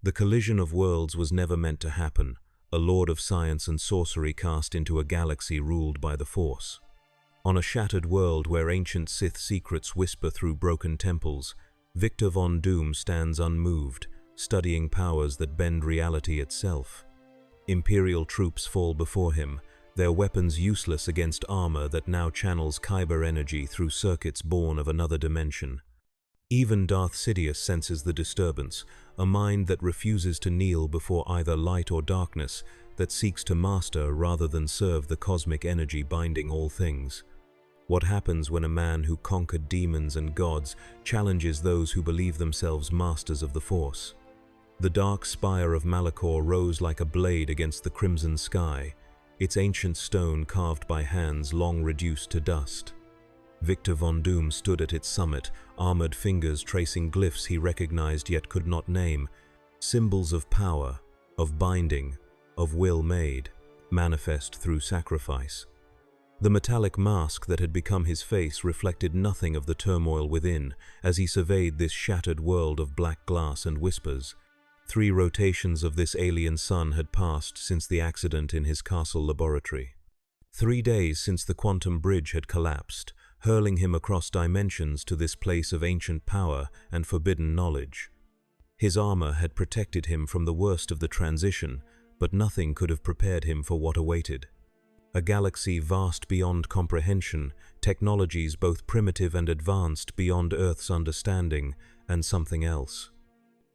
The collision of worlds was never meant to happen, a lord of science and sorcery cast into a galaxy ruled by the Force. On a shattered world where ancient Sith secrets whisper through broken temples, Victor Von Doom stands unmoved, studying powers that bend reality itself. Imperial troops fall before him, their weapons useless against armor that now channels kyber energy through circuits born of another dimension. Even Darth Sidious senses the disturbance, a mind that refuses to kneel before either light or darkness, that seeks to master rather than serve the cosmic energy binding all things. What happens when a man who conquered demons and gods challenges those who believe themselves masters of the Force? The dark spire of Malachor rose like a blade against the crimson sky, its ancient stone carved by hands long reduced to dust. Victor Von Doom stood at its summit, armored fingers tracing glyphs he recognized yet could not name, symbols of power, of binding, of will made, manifest through sacrifice. The metallic mask that had become his face reflected nothing of the turmoil within as he surveyed this shattered world of black glass and whispers. 3 rotations of this alien sun had passed since the accident in his castle laboratory. 3 days since the quantum bridge had collapsed, hurling him across dimensions to this place of ancient power and forbidden knowledge. His armor had protected him from the worst of the transition, but nothing could have prepared him for what awaited. A galaxy vast beyond comprehension, technologies both primitive and advanced beyond Earth's understanding, and something else.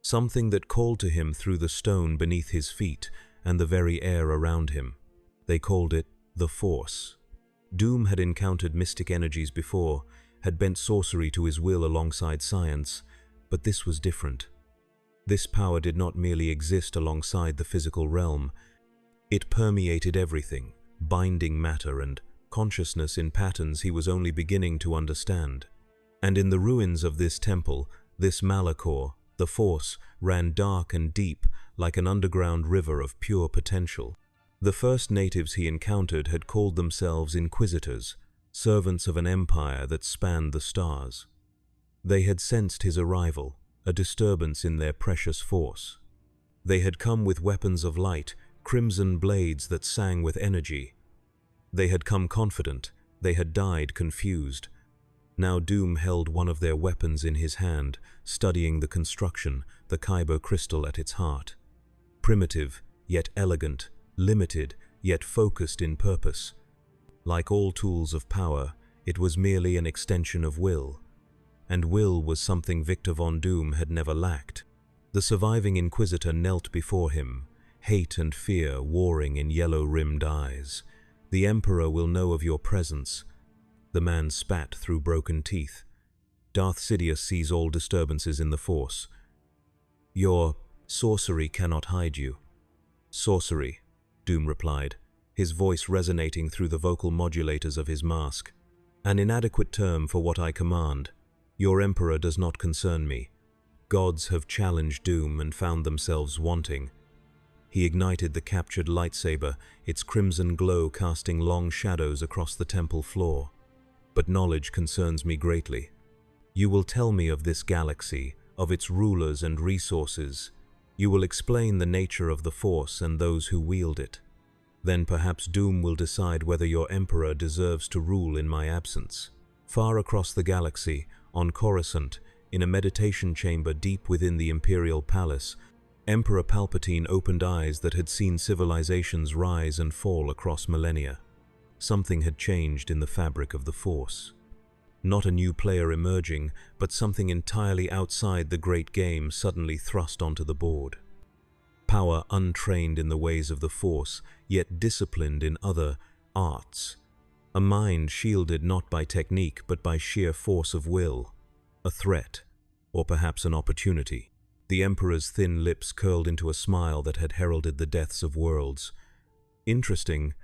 Something that called to him through the stone beneath his feet and the very air around him. They called it the Force. Doom had encountered mystic energies before, had bent sorcery to his will alongside science, but this was different. This power did not merely exist alongside the physical realm. It permeated everything, binding matter and consciousness in patterns he was only beginning to understand. And in the ruins of this temple, this Malachor, the Force ran dark and deep like an underground river of pure potential. The first natives he encountered had called themselves Inquisitors, servants of an empire that spanned the stars. They had sensed his arrival, a disturbance in their precious Force. They had come with weapons of light, crimson blades that sang with energy. They had come confident, they had died confused. Now Doom held one of their weapons in his hand, studying the construction, the kyber crystal at its heart. Primitive, yet elegant, limited, yet focused in purpose. Like all tools of power, it was merely an extension of will. And will was something Victor Von Doom had never lacked. The surviving Inquisitor knelt before him, hate and fear warring in yellow-rimmed eyes. "The Emperor will know of your presence." The man spat through broken teeth. "Darth Sidious sees all disturbances in the Force. Your sorcery cannot hide you." "Sorcery," Doom replied, his voice resonating through the vocal modulators of his mask. "An inadequate term for what I command. Your Emperor does not concern me. Gods have challenged Doom and found themselves wanting." He ignited the captured lightsaber, its crimson glow casting long shadows across the temple floor. "But knowledge concerns me greatly. You will tell me of this galaxy, of its rulers and resources. You will explain the nature of the Force and those who wield it. Then perhaps Doom will decide whether your Emperor deserves to rule in my absence." Far across the galaxy, on Coruscant, in a meditation chamber deep within the Imperial Palace, Emperor Palpatine opened eyes that had seen civilizations rise and fall across millennia. Something had changed in the fabric of the Force. Not a new player emerging, but something entirely outside the great game suddenly thrust onto the board. Power untrained in the ways of the Force, yet disciplined in other arts. A mind shielded not by technique but by sheer force of will. A threat, or perhaps an opportunity. The Emperor's thin lips curled into a smile that had heralded the deaths of worlds. "Interesting,"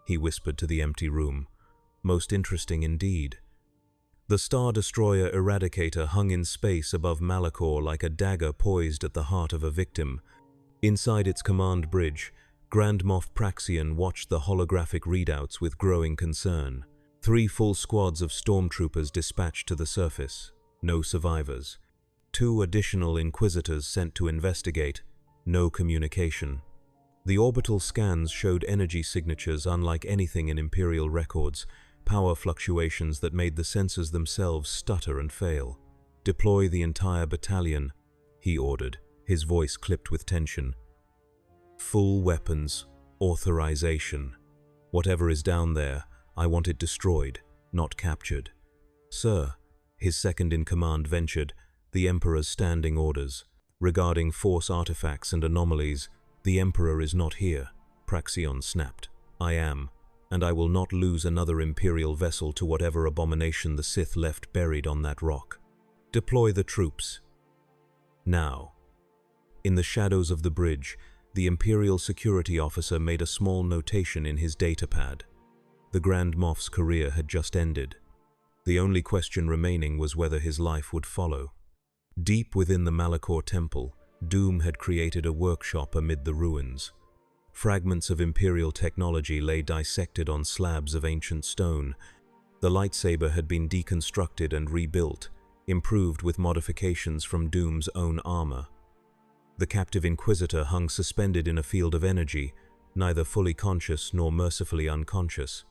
he whispered to the empty room. "Most interesting indeed." The Star Destroyer Eradicator hung in space above Malachor like a dagger poised at the heart of a victim. Inside its command bridge, Grand Moff Praxian watched the holographic readouts with growing concern. 3 full squads of stormtroopers dispatched to the surface. No survivors. 2 additional Inquisitors sent to investigate. no communication. The orbital scans showed energy signatures unlike anything in Imperial records, power fluctuations that made the sensors themselves stutter and fail. "Deploy the entire battalion," he ordered, his voice clipped with tension. "Full weapons, authorization. Whatever is down there, I want it destroyed, not captured." "Sir," his second-in-command ventured, "the Emperor's standing orders. Regarding Force artifacts and anomalies, the Emperor is not here," Praxion snapped. "I am, and I will not lose another Imperial vessel to whatever abomination the Sith left buried on that rock. Deploy the troops. Now." In the shadows of the bridge, the Imperial security officer made a small notation in his datapad. The Grand Moff's career had just ended. The only question remaining was whether his life would follow. Deep within the Malachor Temple, Doom had created a workshop amid the ruins. Fragments of Imperial technology lay dissected on slabs of ancient stone. The lightsaber had been deconstructed and rebuilt, improved with modifications from Doom's own armor. The captive Inquisitor hung suspended in a field of energy, neither fully conscious nor mercifully unconscious.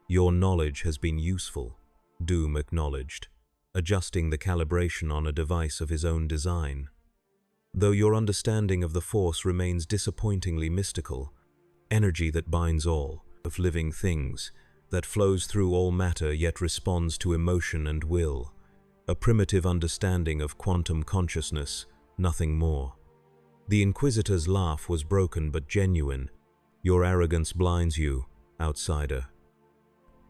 "Your knowledge has been useful," Doom acknowledged, adjusting the calibration on a device of his own design. "Though your understanding of the Force remains disappointingly mystical, energy that binds all of living things, that flows through all matter yet responds to emotion and will. A primitive understanding of quantum consciousness, nothing more." The Inquisitor's laugh was broken but genuine. "Your arrogance blinds you, outsider.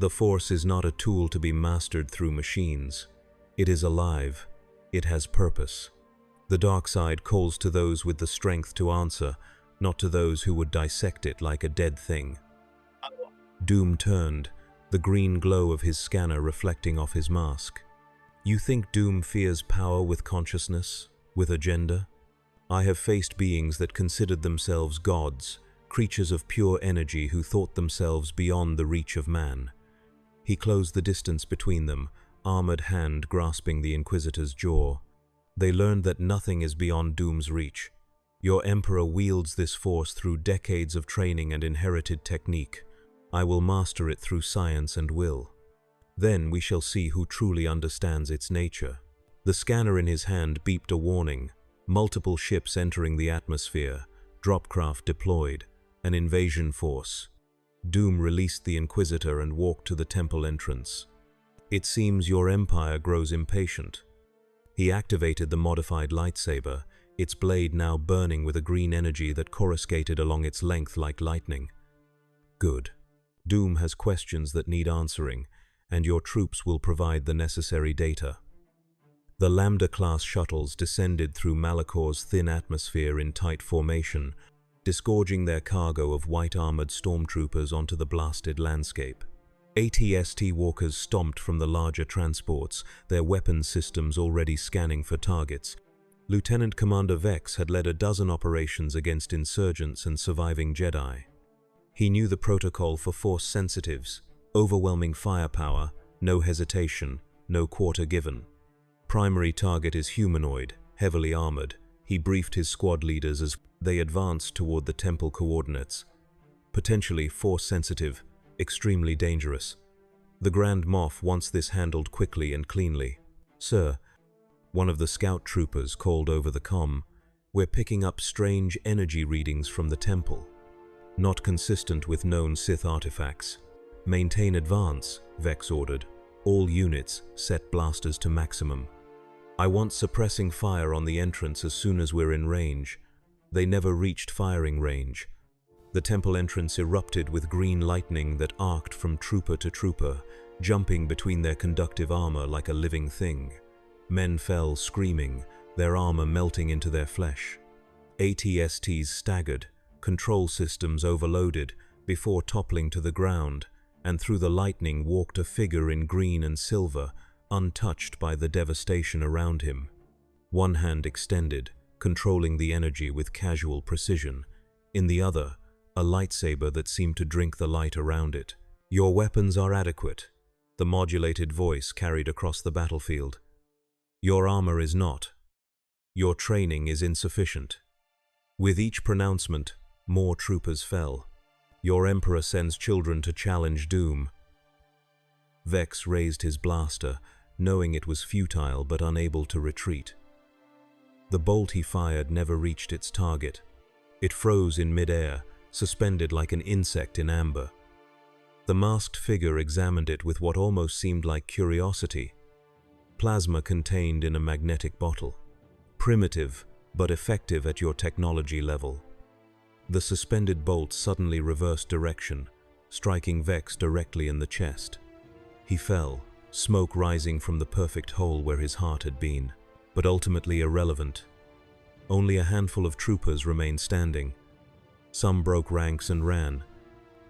The Force is not a tool to be mastered through machines. It is alive. It has purpose. The dark side calls to those with the strength to answer, not to those who would dissect it like a dead thing." Doom turned, the green glow of his scanner reflecting off his mask. "You think Doom fears power with consciousness, with agenda? I have faced beings that considered themselves gods, creatures of pure energy who thought themselves beyond the reach of man." He closed the distance between them, armored hand grasping the Inquisitor's jaw. "They learned that nothing is beyond Doom's reach. Your Emperor wields this Force through decades of training and inherited technique. I will master it through science and will. Then we shall see who truly understands its nature." The scanner in his hand beeped a warning. Multiple ships entering the atmosphere, dropcraft deployed, an invasion force. Doom released the Inquisitor and walked to the temple entrance. "It seems your Empire grows impatient." He activated the modified lightsaber, its blade now burning with a green energy that coruscated along its length like lightning. "Good. Doom has questions that need answering, and your troops will provide the necessary data." The Lambda-class shuttles descended through Malachor's thin atmosphere in tight formation, disgorging their cargo of white-armored stormtroopers onto the blasted landscape. ATST walkers stomped from the larger transports, their weapons systems already scanning for targets. Lieutenant Commander Vex had led a dozen operations against insurgents and surviving Jedi. He knew the protocol for Force sensitives: overwhelming firepower, no hesitation, no quarter given. Primary target is humanoid, heavily armored. He briefed his squad leaders as they advanced toward the temple coordinates. Potentially Force sensitive, extremely dangerous. The Grand Moff wants this handled quickly and cleanly. "Sir," one of the scout troopers called over the comm, "we're picking up strange energy readings from the temple. Not consistent with known Sith artifacts. Maintain advance," Vex ordered. "All units, set blasters to maximum. I want suppressing fire on the entrance as soon as we're in range." They never reached firing range. The temple entrance erupted with green lightning that arced from trooper to trooper, jumping between their conductive armor like a living thing. Men fell screaming, their armor melting into their flesh. ATSTs staggered, control systems overloaded, before toppling to the ground, and through the lightning walked a figure in green and silver, untouched by the devastation around him. One hand extended, controlling the energy with casual precision. In the other, a lightsaber that seemed to drink the light around it. "Your weapons are adequate," the modulated voice carried across the battlefield. "Your armor is not. Your training is insufficient." With each pronouncement, more troopers fell. Your Emperor sends children to challenge doom. Vex raised his blaster, knowing it was futile but unable to retreat. The bolt he fired never reached its target. It froze in mid-air, suspended like an insect in amber. The masked figure examined it with what almost seemed like curiosity. Plasma contained in a magnetic bottle. Primitive, but effective at your technology level. The suspended bolt suddenly reversed direction, striking Vex directly in the chest. He fell, smoke rising from the perfect hole where his heart had been, but ultimately irrelevant. Only a handful of troopers remained standing. Some broke ranks and ran.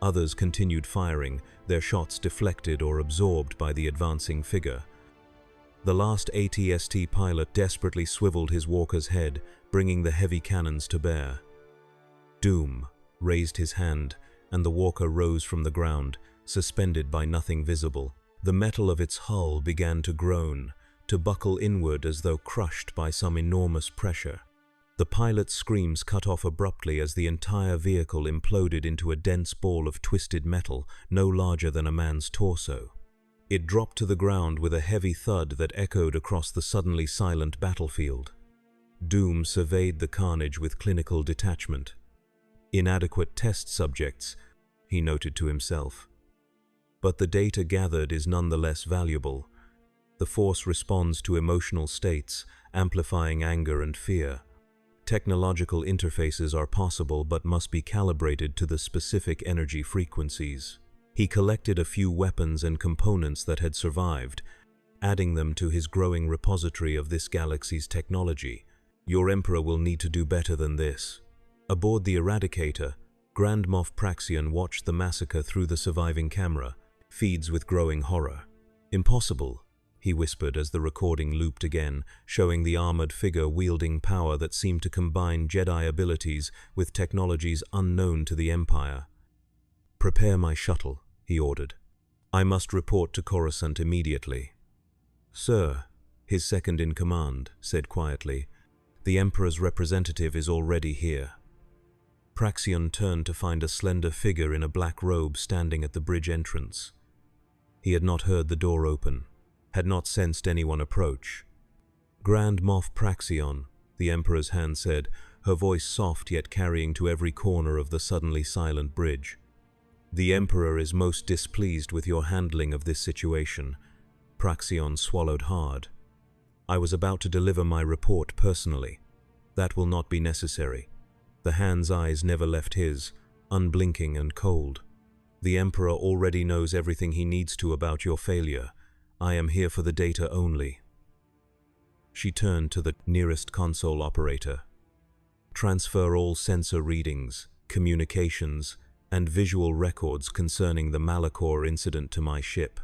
Others continued firing, their shots deflected or absorbed by the advancing figure. The last ATST pilot desperately swiveled his walker's head, bringing the heavy cannons to bear. Doom raised his hand, and the walker rose from the ground, suspended by nothing visible. The metal of its hull began to groan, to buckle inward as though crushed by some enormous pressure. The pilot's screams cut off abruptly as the entire vehicle imploded into a dense ball of twisted metal no larger than a man's torso. It dropped to the ground with a heavy thud that echoed across the suddenly silent battlefield. Doom surveyed the carnage with clinical detachment. Inadequate test subjects, he noted to himself. But the data gathered is nonetheless valuable. The Force responds to emotional states, amplifying anger and fear. Technological interfaces are possible but must be calibrated to the specific energy frequencies. He collected a few weapons and components that had survived, adding them to his growing repository of this galaxy's technology. Your Emperor will need to do better than this. Aboard the Eradicator, Grand Moff Praxion watched the massacre through the surviving camera, feeds with growing horror. Impossible, he whispered as the recording looped again, showing the armored figure wielding power that seemed to combine Jedi abilities with technologies unknown to the Empire. "Prepare my shuttle," he ordered. "I must report to Coruscant immediately." "Sir," his second-in-command said quietly, "the Emperor's representative is already here." Praxion turned to find a slender figure in a black robe standing at the bridge entrance. He had not heard the door open, had not sensed anyone approach. "Grand Moff Praxion," the Emperor's hand said, her voice soft yet carrying to every corner of the suddenly silent bridge. "The Emperor is most displeased with your handling of this situation." Praxion swallowed hard. "I was about to deliver my report personally. That will not be necessary." The hand's eyes never left his, unblinking and cold. "The Emperor already knows everything he needs to about your failure. I am here for the data only." She turned to the nearest console operator. "Transfer all sensor readings, communications, and visual records concerning the Malachor incident to my ship."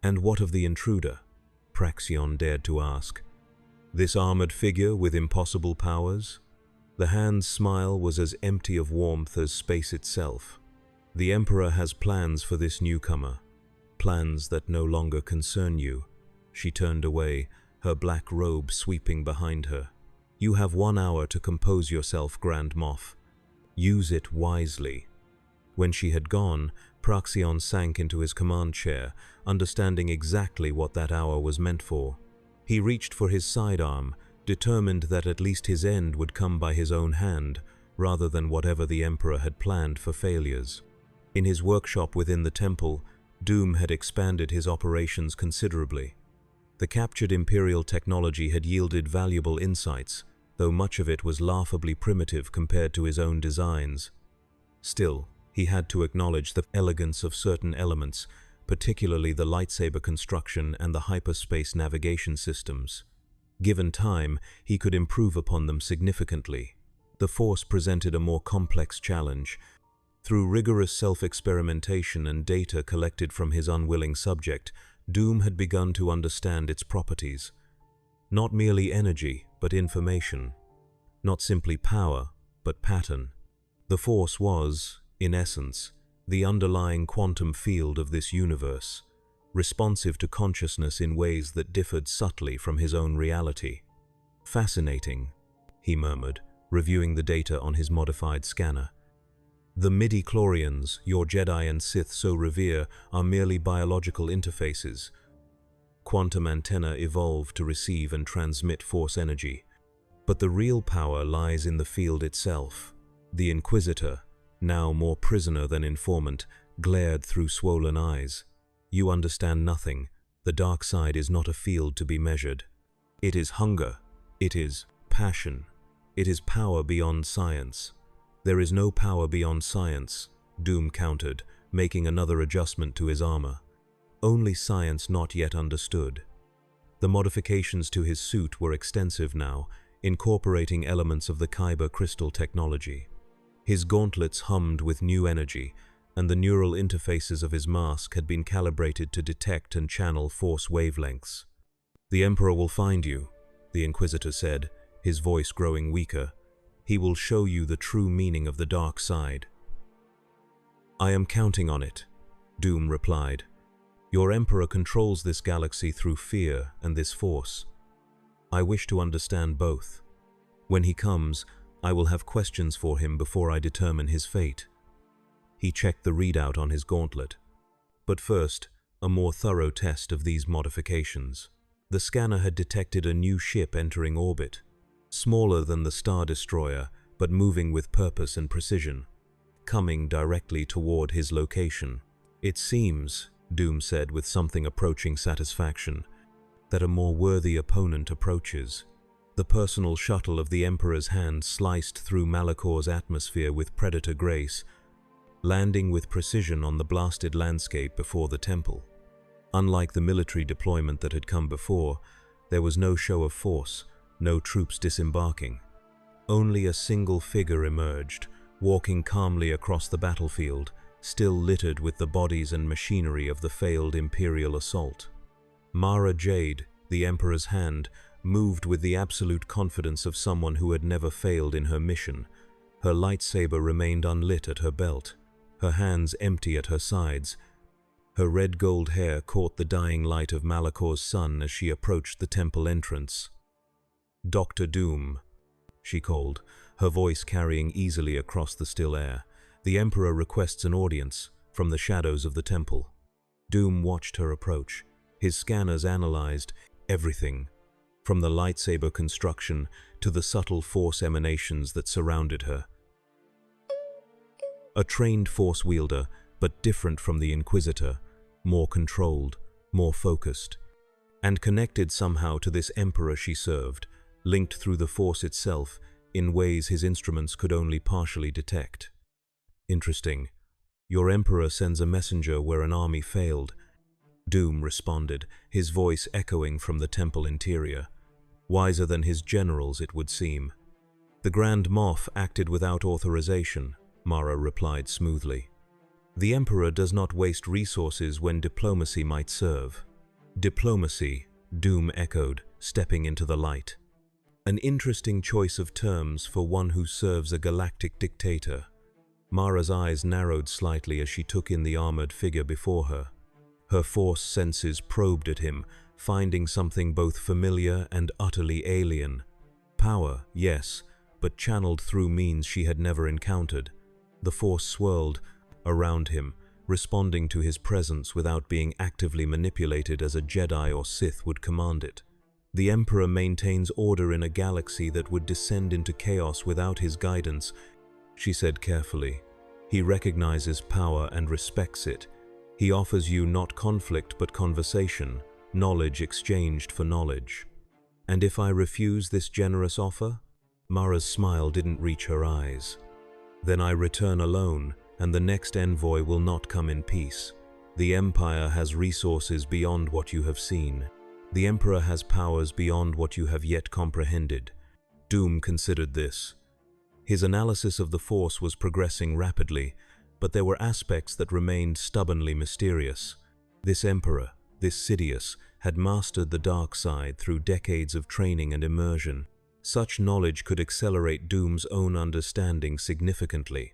"And what of the intruder?" Praxion dared to ask. "This armored figure with impossible powers?" The hand's smile was as empty of warmth as space itself. "The Emperor has plans for this newcomer. Plans that no longer concern you." She turned away, her black robe sweeping behind her. "You have 1 hour to compose yourself, Grand Moff. Use it wisely." When she had gone, Praxion sank into his command chair, understanding exactly what that hour was meant for. He reached for his sidearm, determined that at least his end would come by his own hand, rather than whatever the Emperor had planned for failures. In his workshop within the temple, Doom had expanded his operations considerably. The captured Imperial technology had yielded valuable insights, though much of it was laughably primitive compared to his own designs. Still, he had to acknowledge the elegance of certain elements, particularly the lightsaber construction and the hyperspace navigation systems. Given time, he could improve upon them significantly. The Force presented a more complex challenge. Through rigorous self-experimentation and data collected from his unwilling subject, Doom had begun to understand its properties. Not merely energy, but information. Not simply power, but pattern. The Force was, in essence, the underlying quantum field of this universe, responsive to consciousness in ways that differed subtly from his own reality. "Fascinating," he murmured, reviewing the data on his modified scanner. The midi-chlorians your Jedi and Sith so revere are merely biological interfaces. Quantum antenna evolved to receive and transmit force energy. But the real power lies in the field itself. The Inquisitor, now more prisoner than informant, glared through swollen eyes. You understand nothing. The dark side is not a field to be measured. It is hunger. It is passion. It is power beyond science. There is no power beyond science, Doom countered, making another adjustment to his armor. Only science not yet understood. The modifications to his suit were extensive now, incorporating elements of the Kyber crystal technology. His gauntlets hummed with new energy, and the neural interfaces of his mask had been calibrated to detect and channel force wavelengths. "The Emperor will find you," the Inquisitor said, his voice growing weaker. "He will show you the true meaning of the dark side." "I am counting on it," Doom replied. "Your Emperor controls this galaxy through fear and this force. I wish to understand both. When he comes, I will have questions for him before I determine his fate." He checked the readout on his gauntlet. But first, a more thorough test of these modifications. The scanner had detected a new ship entering orbit, smaller than the Star Destroyer, but moving with purpose and precision, coming directly toward his location. "It seems," Doom said with something approaching satisfaction, "that a more worthy opponent approaches." The personal shuttle of the Emperor's hand sliced through Malachor's atmosphere with predator grace, landing with precision on the blasted landscape before the temple. Unlike the military deployment that had come before, there was no show of force, no troops disembarking. Only a single figure emerged, walking calmly across the battlefield, still littered with the bodies and machinery of the failed Imperial assault. Mara Jade, the Emperor's hand, moved with the absolute confidence of someone who had never failed in her mission. Her lightsaber remained unlit at her belt, her hands empty at her sides. Her red-gold hair caught the dying light of Malachor's sun as she approached the temple entrance. "Dr. Doom," she called, her voice carrying easily across the still air. "The Emperor requests an audience from the shadows of the temple." Doom watched her approach. His scanners analyzed everything, from the lightsaber construction to the subtle force emanations that surrounded her. A trained force wielder, but different from the Inquisitor, more controlled, more focused, and connected somehow to this Emperor she served, linked through the force itself in ways his instruments could only partially detect. "Interesting. Your Emperor sends a messenger where an army failed," Doom responded, his voice echoing from the temple interior. "Wiser than his generals, it would seem." "The Grand Moff acted without authorization," Mara replied smoothly. "The Emperor does not waste resources when diplomacy might serve." "Diplomacy," Doom echoed, stepping into the light. "An interesting choice of terms for one who serves a galactic dictator." Mara's eyes narrowed slightly as she took in the armored figure before her. Her force senses probed at him, finding something both familiar and utterly alien. Power, yes, but channeled through means she had never encountered. The force swirled around him, responding to his presence without being actively manipulated as a Jedi or Sith would command it. "The Emperor maintains order in a galaxy that would descend into chaos without his guidance," she said carefully. "He recognizes power and respects it. He offers you not conflict but conversation, knowledge exchanged for knowledge." "And if I refuse this generous offer?" Mara's smile didn't reach her eyes. "Then I return alone, and the next envoy will not come in peace. The Empire has resources beyond what you have seen. The Emperor has powers beyond what you have yet comprehended." Doom considered this. His analysis of the Force was progressing rapidly, but there were aspects that remained stubbornly mysterious. This Emperor, this Sidious, had mastered the dark side through decades of training and immersion. Such knowledge could accelerate Doom's own understanding significantly.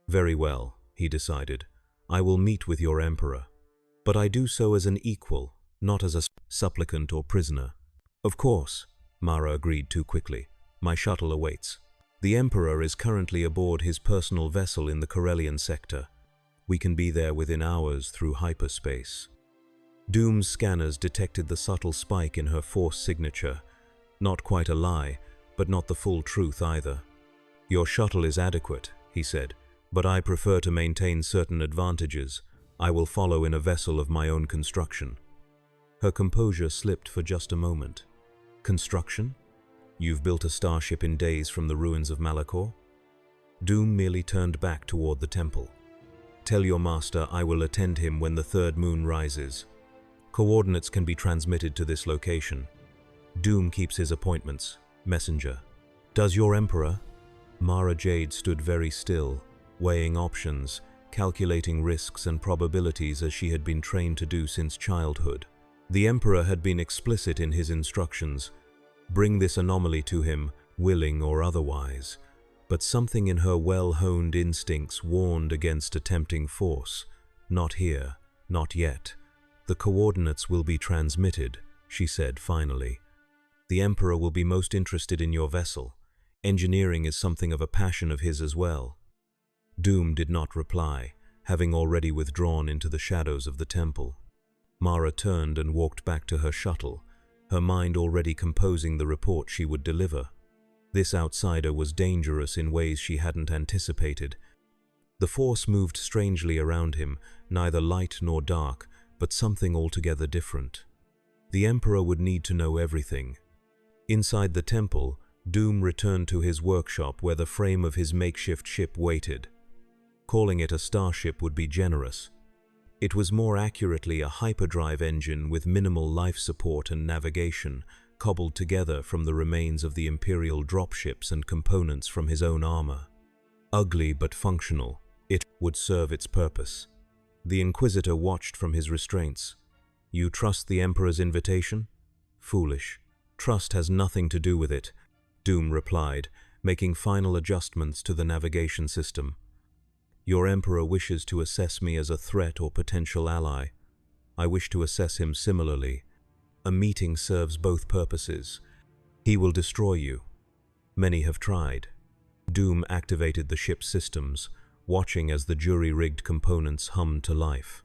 "Very well," he decided. "I will meet with your Emperor. But I do so as an equal, not as a supplicant or prisoner." "Of course," Mara agreed too quickly. "My shuttle awaits." The Emperor is currently aboard his personal vessel in the Corellian sector. We can be there within hours through hyperspace. Doom's scanners detected the subtle spike in her Force signature. Not quite a lie, but not the full truth either. Your shuttle is adequate, he said, but I prefer to maintain certain advantages. I will follow in a vessel of my own construction. Her composure slipped for just a moment. Construction? You've built a starship in days from the ruins of Malachor? Doom merely turned back toward the temple. Tell your master I will attend him when the third moon rises. Coordinates can be transmitted to this location. Doom keeps his appointments. Messenger. Does your Emperor? Mara Jade stood very still, weighing options, calculating risks and probabilities as she had been trained to do since childhood. The Emperor had been explicit in his instructions. Bring this anomaly to him, willing or otherwise. But something in her well-honed instincts warned against attempting force. Not here, not yet. The coordinates will be transmitted, she said finally. The Emperor will be most interested in your vessel. Engineering is something of a passion of his as well. Doom did not reply, having already withdrawn into the shadows of the temple. Mara turned and walked back to her shuttle, her mind already composing the report she would deliver. This outsider was dangerous in ways she hadn't anticipated. The Force moved strangely around him, neither light nor dark, but something altogether different. The Emperor would need to know everything. Inside the temple, Doom returned to his workshop where the frame of his makeshift ship waited. Calling it a starship would be generous. It was more accurately a hyperdrive engine with minimal life support and navigation, cobbled together from the remains of the Imperial dropships and components from his own armor. Ugly but functional, it would serve its purpose. The Inquisitor watched from his restraints. You trust the Emperor's invitation? Foolish. Trust has nothing to do with it, Doom replied, making final adjustments to the navigation system. Your Emperor wishes to assess me as a threat or potential ally. I wish to assess him similarly. A meeting serves both purposes. He will destroy you. Many have tried. Doom activated the ship's systems, watching as the jury-rigged components hummed to life.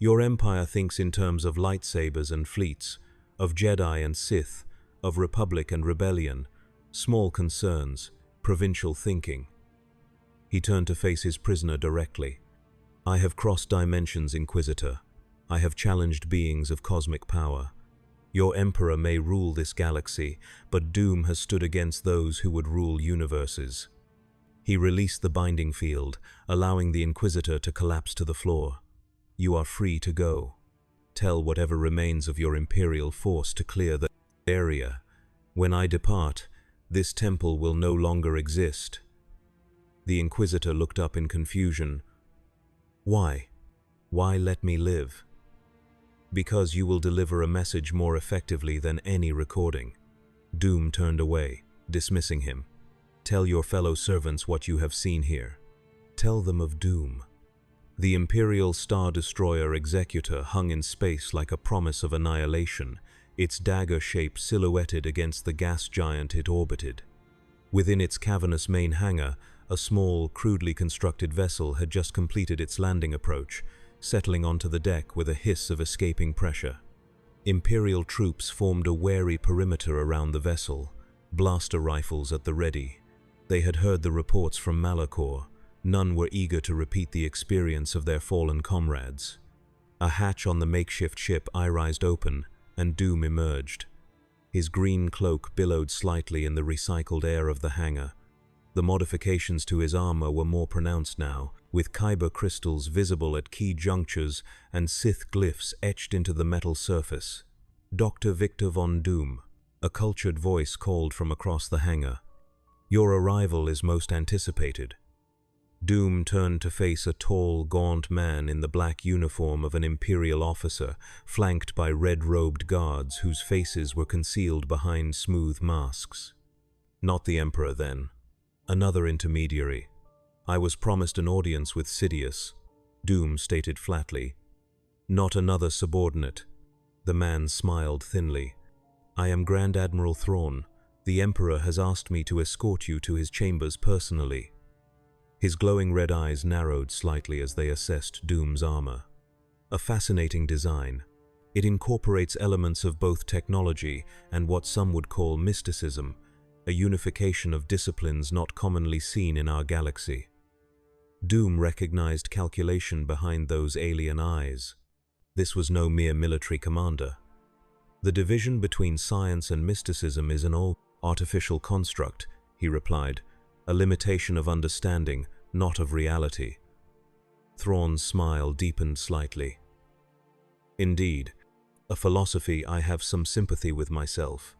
Your Empire thinks in terms of lightsabers and fleets, of Jedi and Sith, of Republic and Rebellion, small concerns, provincial thinking. He turned to face his prisoner directly. I have crossed dimensions, Inquisitor. I have challenged beings of cosmic power. Your Emperor may rule this galaxy, but Doom has stood against those who would rule universes. He released the binding field, allowing the Inquisitor to collapse to the floor. You are free to go. Tell whatever remains of your Imperial force to clear the area. When I depart, this temple will no longer exist. The Inquisitor looked up in confusion. Why? Why let me live? Because you will deliver a message more effectively than any recording. Doom turned away, dismissing him. Tell your fellow servants what you have seen here. Tell them of Doom. The Imperial Star Destroyer Executor hung in space like a promise of annihilation, its dagger shape silhouetted against the gas giant it orbited. Within its cavernous main hangar, a small, crudely constructed vessel had just completed its landing approach, settling onto the deck with a hiss of escaping pressure. Imperial troops formed a wary perimeter around the vessel, blaster rifles at the ready. They had heard the reports from Malachor. None were eager to repeat the experience of their fallen comrades. A hatch on the makeshift ship irised open, and Doom emerged. His green cloak billowed slightly in the recycled air of the hangar. The modifications to his armor were more pronounced now, with kyber crystals visible at key junctures and Sith glyphs etched into the metal surface. Dr. Victor von Doom, a cultured voice called from across the hangar. Your arrival is most anticipated. Doom turned to face a tall, gaunt man in the black uniform of an Imperial officer, flanked by red-robed guards whose faces were concealed behind smooth masks. Not the Emperor, then. Another intermediary. I was promised an audience with Sidious, Doom stated flatly. Not another subordinate. The man smiled thinly. I am Grand Admiral Thrawn, The Emperor has asked me to escort you to his chambers personally." His glowing red eyes narrowed slightly as they assessed Doom's armor. A fascinating design. It incorporates elements of both technology and what some would call mysticism, a unification of disciplines not commonly seen in our galaxy. Doom recognized calculation behind those alien eyes. This was no mere military commander. "The division between science and mysticism is an old, artificial construct," he replied, "a limitation of understanding, not of reality." Thrawn's smile deepened slightly. "Indeed, a philosophy I have some sympathy with myself."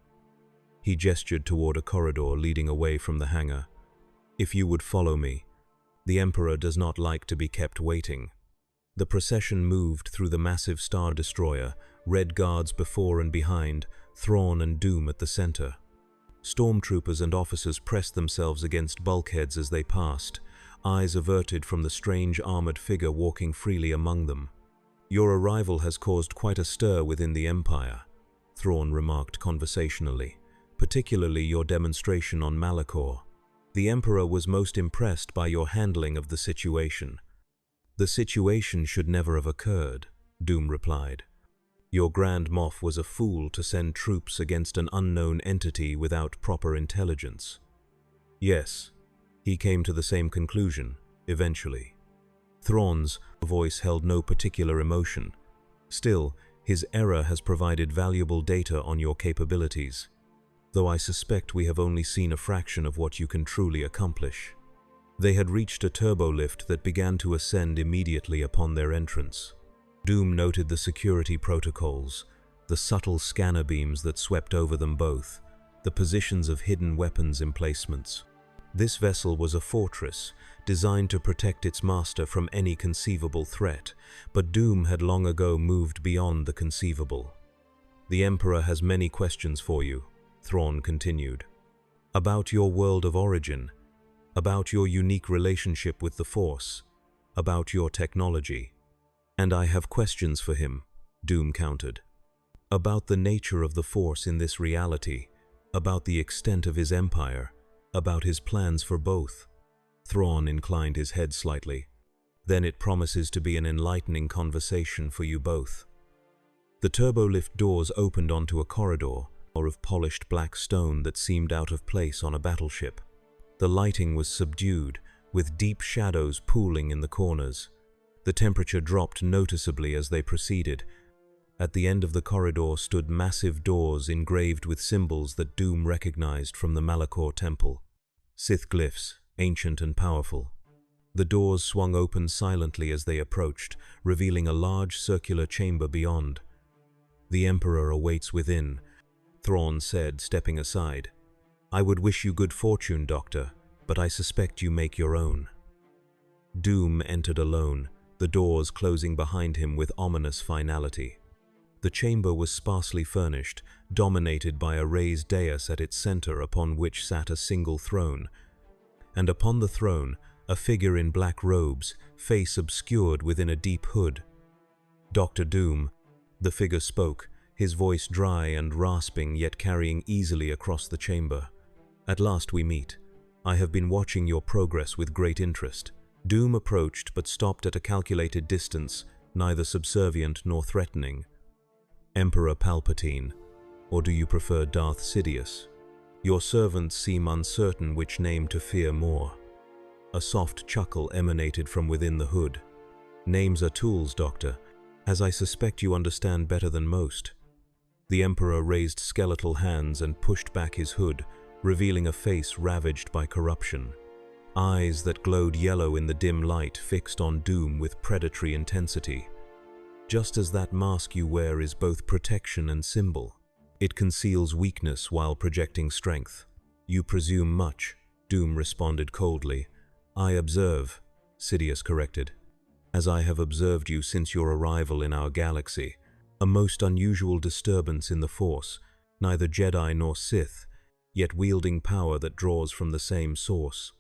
He gestured toward a corridor leading away from the hangar. "If you would follow me. The Emperor does not like to be kept waiting." The procession moved through the massive Star Destroyer, red guards before and behind, Thrawn and Doom at the center. Stormtroopers and officers pressed themselves against bulkheads as they passed, eyes averted from the strange armored figure walking freely among them. "Your arrival has caused quite a stir within the Empire," Thrawn remarked conversationally, "particularly your demonstration on Malachor. The Emperor was most impressed by your handling of the situation." "The situation should never have occurred," Doom replied. "Your Grand Moff was a fool to send troops against an unknown entity without proper intelligence." "Yes, he came to the same conclusion, eventually." Thrawn's voice held no particular emotion. "Still, his error has provided valuable data on your capabilities, though I suspect we have only seen a fraction of what you can truly accomplish." They had reached a turbolift that began to ascend immediately upon their entrance. Doom noted the security protocols, the subtle scanner beams that swept over them both, the positions of hidden weapons emplacements. This vessel was a fortress, designed to protect its master from any conceivable threat, but Doom had long ago moved beyond the conceivable. "The Emperor has many questions for you," Thrawn continued. "About your world of origin, about your unique relationship with the Force, about your technology." "And I have questions for him," Doom countered. "About the nature of the Force in this reality, about the extent of his empire, about his plans for both." Thrawn inclined his head slightly. "Then it promises to be an enlightening conversation for you both." The turbolift doors opened onto a corridor of polished black stone that seemed out of place on a battleship. The lighting was subdued, with deep shadows pooling in the corners. The temperature dropped noticeably as they proceeded. At the end of the corridor stood massive doors engraved with symbols that Doom recognized from the Malachor Temple. Sith glyphs, ancient and powerful. The doors swung open silently as they approached, revealing a large circular chamber beyond. "The Emperor awaits within," Thrawn said, stepping aside. "I would wish you good fortune, Doctor, but I suspect you make your own." Doom entered alone, the doors closing behind him with ominous finality. The chamber was sparsely furnished, dominated by a raised dais at its center upon which sat a single throne. And upon the throne, a figure in black robes, face obscured within a deep hood. "Dr. Doom," the figure spoke, his voice dry and rasping yet carrying easily across the chamber. "At last we meet. I have been watching your progress with great interest." Doom approached but stopped at a calculated distance, neither subservient nor threatening. "Emperor Palpatine, or do you prefer Darth Sidious? Your servants seem uncertain which name to fear more." A soft chuckle emanated from within the hood. "Names are tools, Doctor, as I suspect you understand better than most." The Emperor raised skeletal hands and pushed back his hood, revealing a face ravaged by corruption. Eyes that glowed yellow in the dim light fixed on Doom with predatory intensity. "Just as that mask you wear is both protection and symbol. It conceals weakness while projecting strength. You presume much," Doom responded coldly. "I observe," Sidious corrected. "As I have observed you since your arrival in our galaxy. A most unusual disturbance in the Force, neither Jedi nor Sith, yet wielding power that draws from the same source."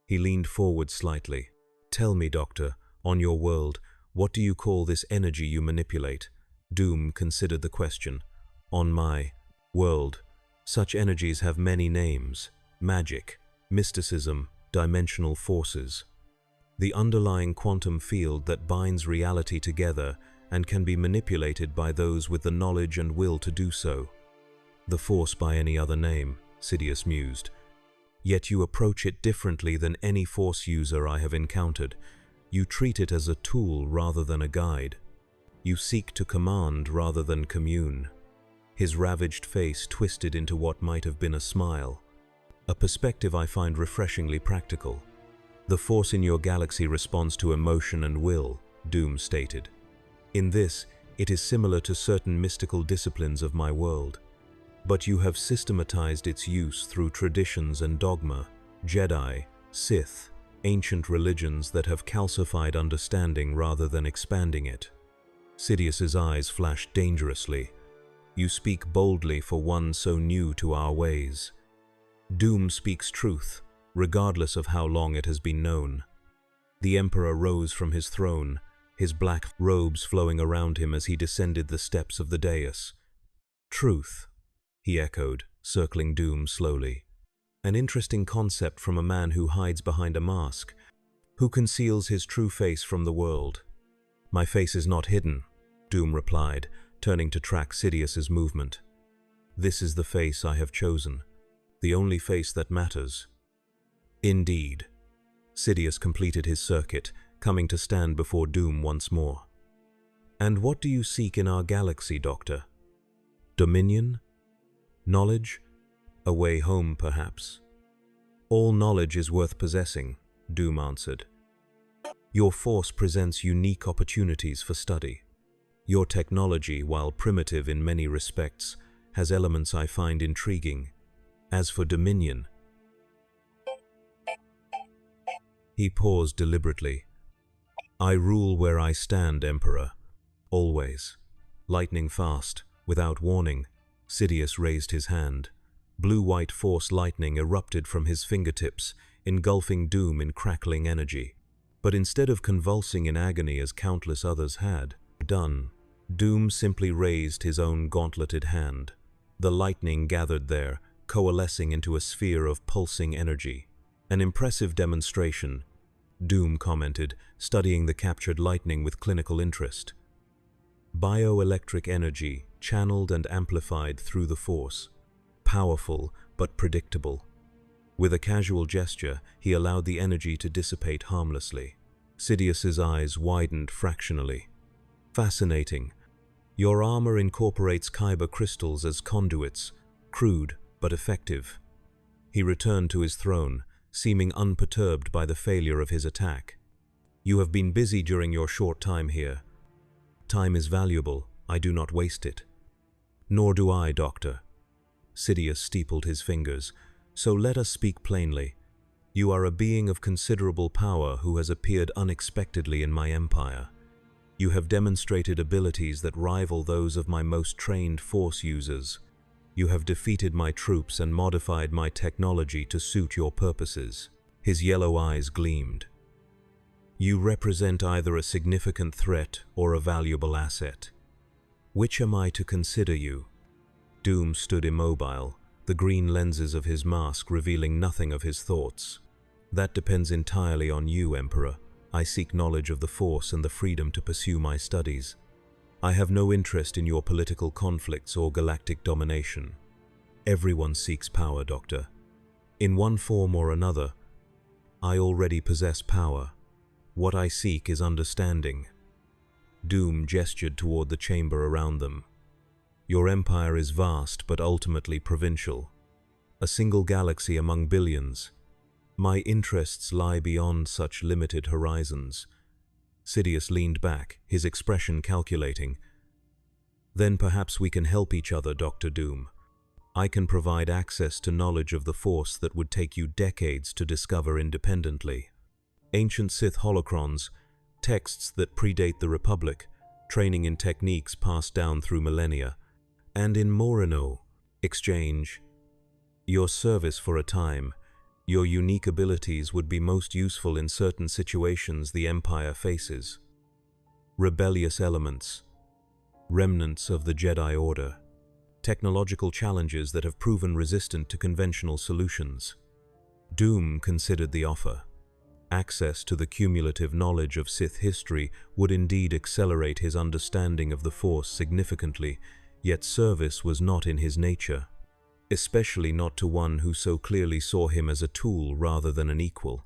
He leaned forward slightly. "Tell me, Doctor, on your world, what do you call this energy you manipulate?" Doom considered the question. "On my world, Such energies have many names: magic, mysticism, dimensional forces. The underlying quantum field that binds reality together and can be manipulated by those with the knowledge and will to do so. The Force by any other name, Sidious mused. Yet you approach it differently than any Force user I have encountered. You treat it as a tool rather than a guide. You seek to command rather than commune. His ravaged face twisted into what might have been a smile. A perspective I find refreshingly practical. The Force in your galaxy responds to emotion and will, Doom stated. In this, it is similar to certain mystical disciplines of my world. But you have systematized its use through traditions and dogma, Jedi, Sith, ancient religions that have calcified understanding rather than expanding it. Sidious's eyes flashed dangerously. You speak boldly for one so new to our ways. Doom speaks truth, regardless of how long it has been known. The Emperor rose from his throne, his black robes flowing around him as he descended the steps of the dais. Truth, he echoed, circling Doom slowly. An interesting concept from a man who hides behind a mask, who conceals his true face from the world. My face is not hidden, Doom replied, turning to track Sidious's movement. This is the face I have chosen, the only face that matters. Indeed. Sidious completed his circuit, coming to stand before Doom once more. And what do you seek in our galaxy, Doctor? Dominion? Knowledge? A way home, perhaps? All knowledge is worth possessing, Doom answered. Your Force presents unique opportunities for study. Your technology, while primitive in many respects, has elements I find intriguing. As for dominion... He paused deliberately. I rule where I stand, Emperor. Always. Lightning fast, without warning, Sidious raised his hand. Blue-white Force lightning erupted from his fingertips, engulfing Doom in crackling energy. But instead of convulsing in agony as countless others had done, Doom simply raised his own gauntleted hand. The lightning gathered there, coalescing into a sphere of pulsing energy. An impressive demonstration, Doom commented, studying the captured lightning with clinical interest. Bioelectric energy, channeled and amplified through the Force. Powerful, but predictable. With a casual gesture, he allowed the energy to dissipate harmlessly. Sidious's eyes widened fractionally. Fascinating. Your armor incorporates kyber crystals as conduits, crude but effective. He returned to his throne, seeming unperturbed by the failure of his attack. You have been busy during your short time here. Time is valuable, I do not waste it. Nor do I, Doctor. Sidious steepled his fingers. So let us speak plainly. You are a being of considerable power who has appeared unexpectedly in my empire. You have demonstrated abilities that rival those of my most trained Force users. You have defeated my troops and modified my technology to suit your purposes. His yellow eyes gleamed. You represent either a significant threat or a valuable asset. Which am I to consider you? Doom stood immobile, the green lenses of his mask revealing nothing of his thoughts. That depends entirely on you, Emperor. I seek knowledge of the Force and the freedom to pursue my studies. I have no interest in your political conflicts or galactic domination. Everyone seeks power, Doctor. In one form or another, I already possess power. What I seek is understanding. Doom gestured toward the chamber around them. Your empire is vast but ultimately provincial. A single galaxy among billions. My interests lie beyond such limited horizons. Sidious leaned back, his expression calculating. Then perhaps we can help each other, Dr. Doom. I can provide access to knowledge of the Force that would take you decades to discover independently. Ancient Sith holocrons, texts that predate the Republic, training in techniques passed down through millennia, and in Morino, exchange. Your service for a time. Your unique abilities would be most useful in certain situations the Empire faces. Rebellious elements, remnants of the Jedi Order, technological challenges that have proven resistant to conventional solutions. Doom considered the offer. Access to the cumulative knowledge of Sith history would indeed accelerate his understanding of the Force significantly, yet service was not in his nature, especially not to one who so clearly saw him as a tool rather than an equal.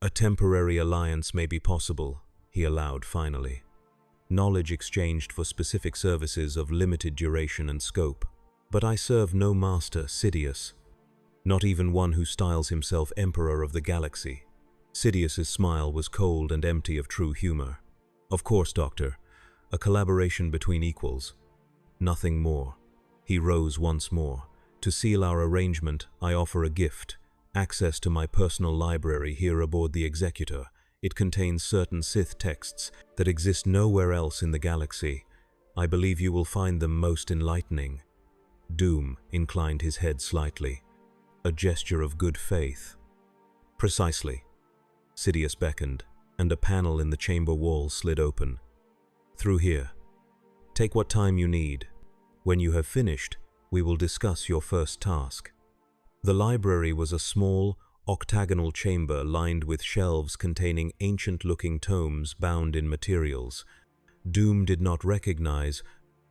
"A temporary alliance may be possible," he allowed finally. "Knowledge exchanged for specific services of limited duration and scope. But I serve no master, Sidious. Not even one who styles himself Emperor of the Galaxy." Sidious's smile was cold and empty of true humor. "Of course, Doctor. A collaboration between equals. Nothing more." He rose once more. "To seal our arrangement, I offer a gift. Access to my personal library here aboard the Executor. It contains certain Sith texts that exist nowhere else in the galaxy. I believe you will find them most enlightening." Doom inclined his head slightly. "A gesture of good faith." "Precisely." Sidious beckoned, and a panel in the chamber wall slid open. "Through here. Take what time you need. When you have finished, we will discuss your first task." The library was a small, octagonal chamber lined with shelves containing ancient-looking tomes bound in materials Doom did not recognize,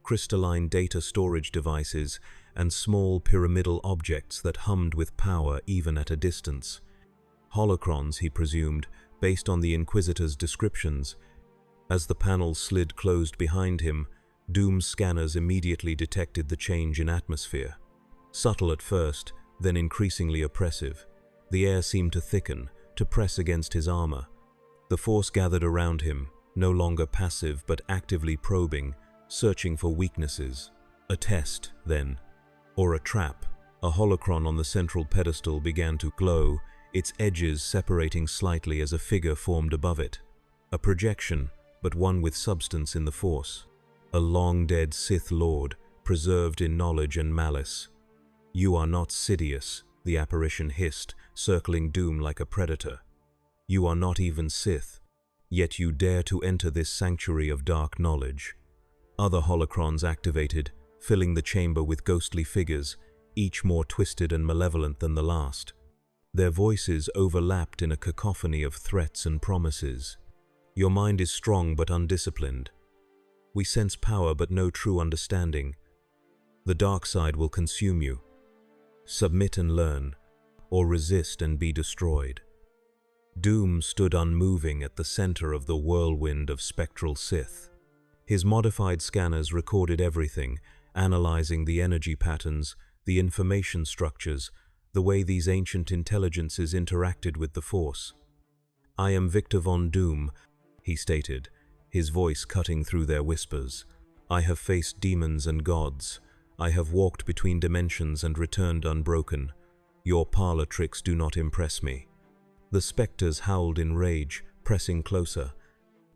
crystalline data storage devices, and small pyramidal objects that hummed with power even at a distance. Holocrons, he presumed, based on the Inquisitor's descriptions. As the panel slid closed behind him, Doom's scanners immediately detected the change in atmosphere. Subtle at first, then increasingly oppressive. The air seemed to thicken, to press against his armor. The Force gathered around him, no longer passive but actively probing, searching for weaknesses. A test, then. Or a trap. A holocron on the central pedestal began to glow, its edges separating slightly as a figure formed above it. A projection, but one with substance in the Force. A long-dead Sith Lord, preserved in knowledge and malice. "You are not Sidious," the apparition hissed, circling Doom like a predator. "You are not even Sith, yet you dare to enter this sanctuary of dark knowledge." Other holocrons activated, filling the chamber with ghostly figures, each more twisted and malevolent than the last. Their voices overlapped in a cacophony of threats and promises. "Your mind is strong but undisciplined. We sense power but no true understanding. The dark side will consume you. Submit and learn, or resist and be destroyed." Doom stood unmoving at the center of the whirlwind of spectral Sith. His modified scanners recorded everything, analyzing the energy patterns, the information structures, the way these ancient intelligences interacted with the Force. "I am Victor von Doom," he stated, his voice cutting through their whispers. "I have faced demons and gods. I have walked between dimensions and returned unbroken. Your parlor tricks do not impress me." The specters howled in rage, pressing closer.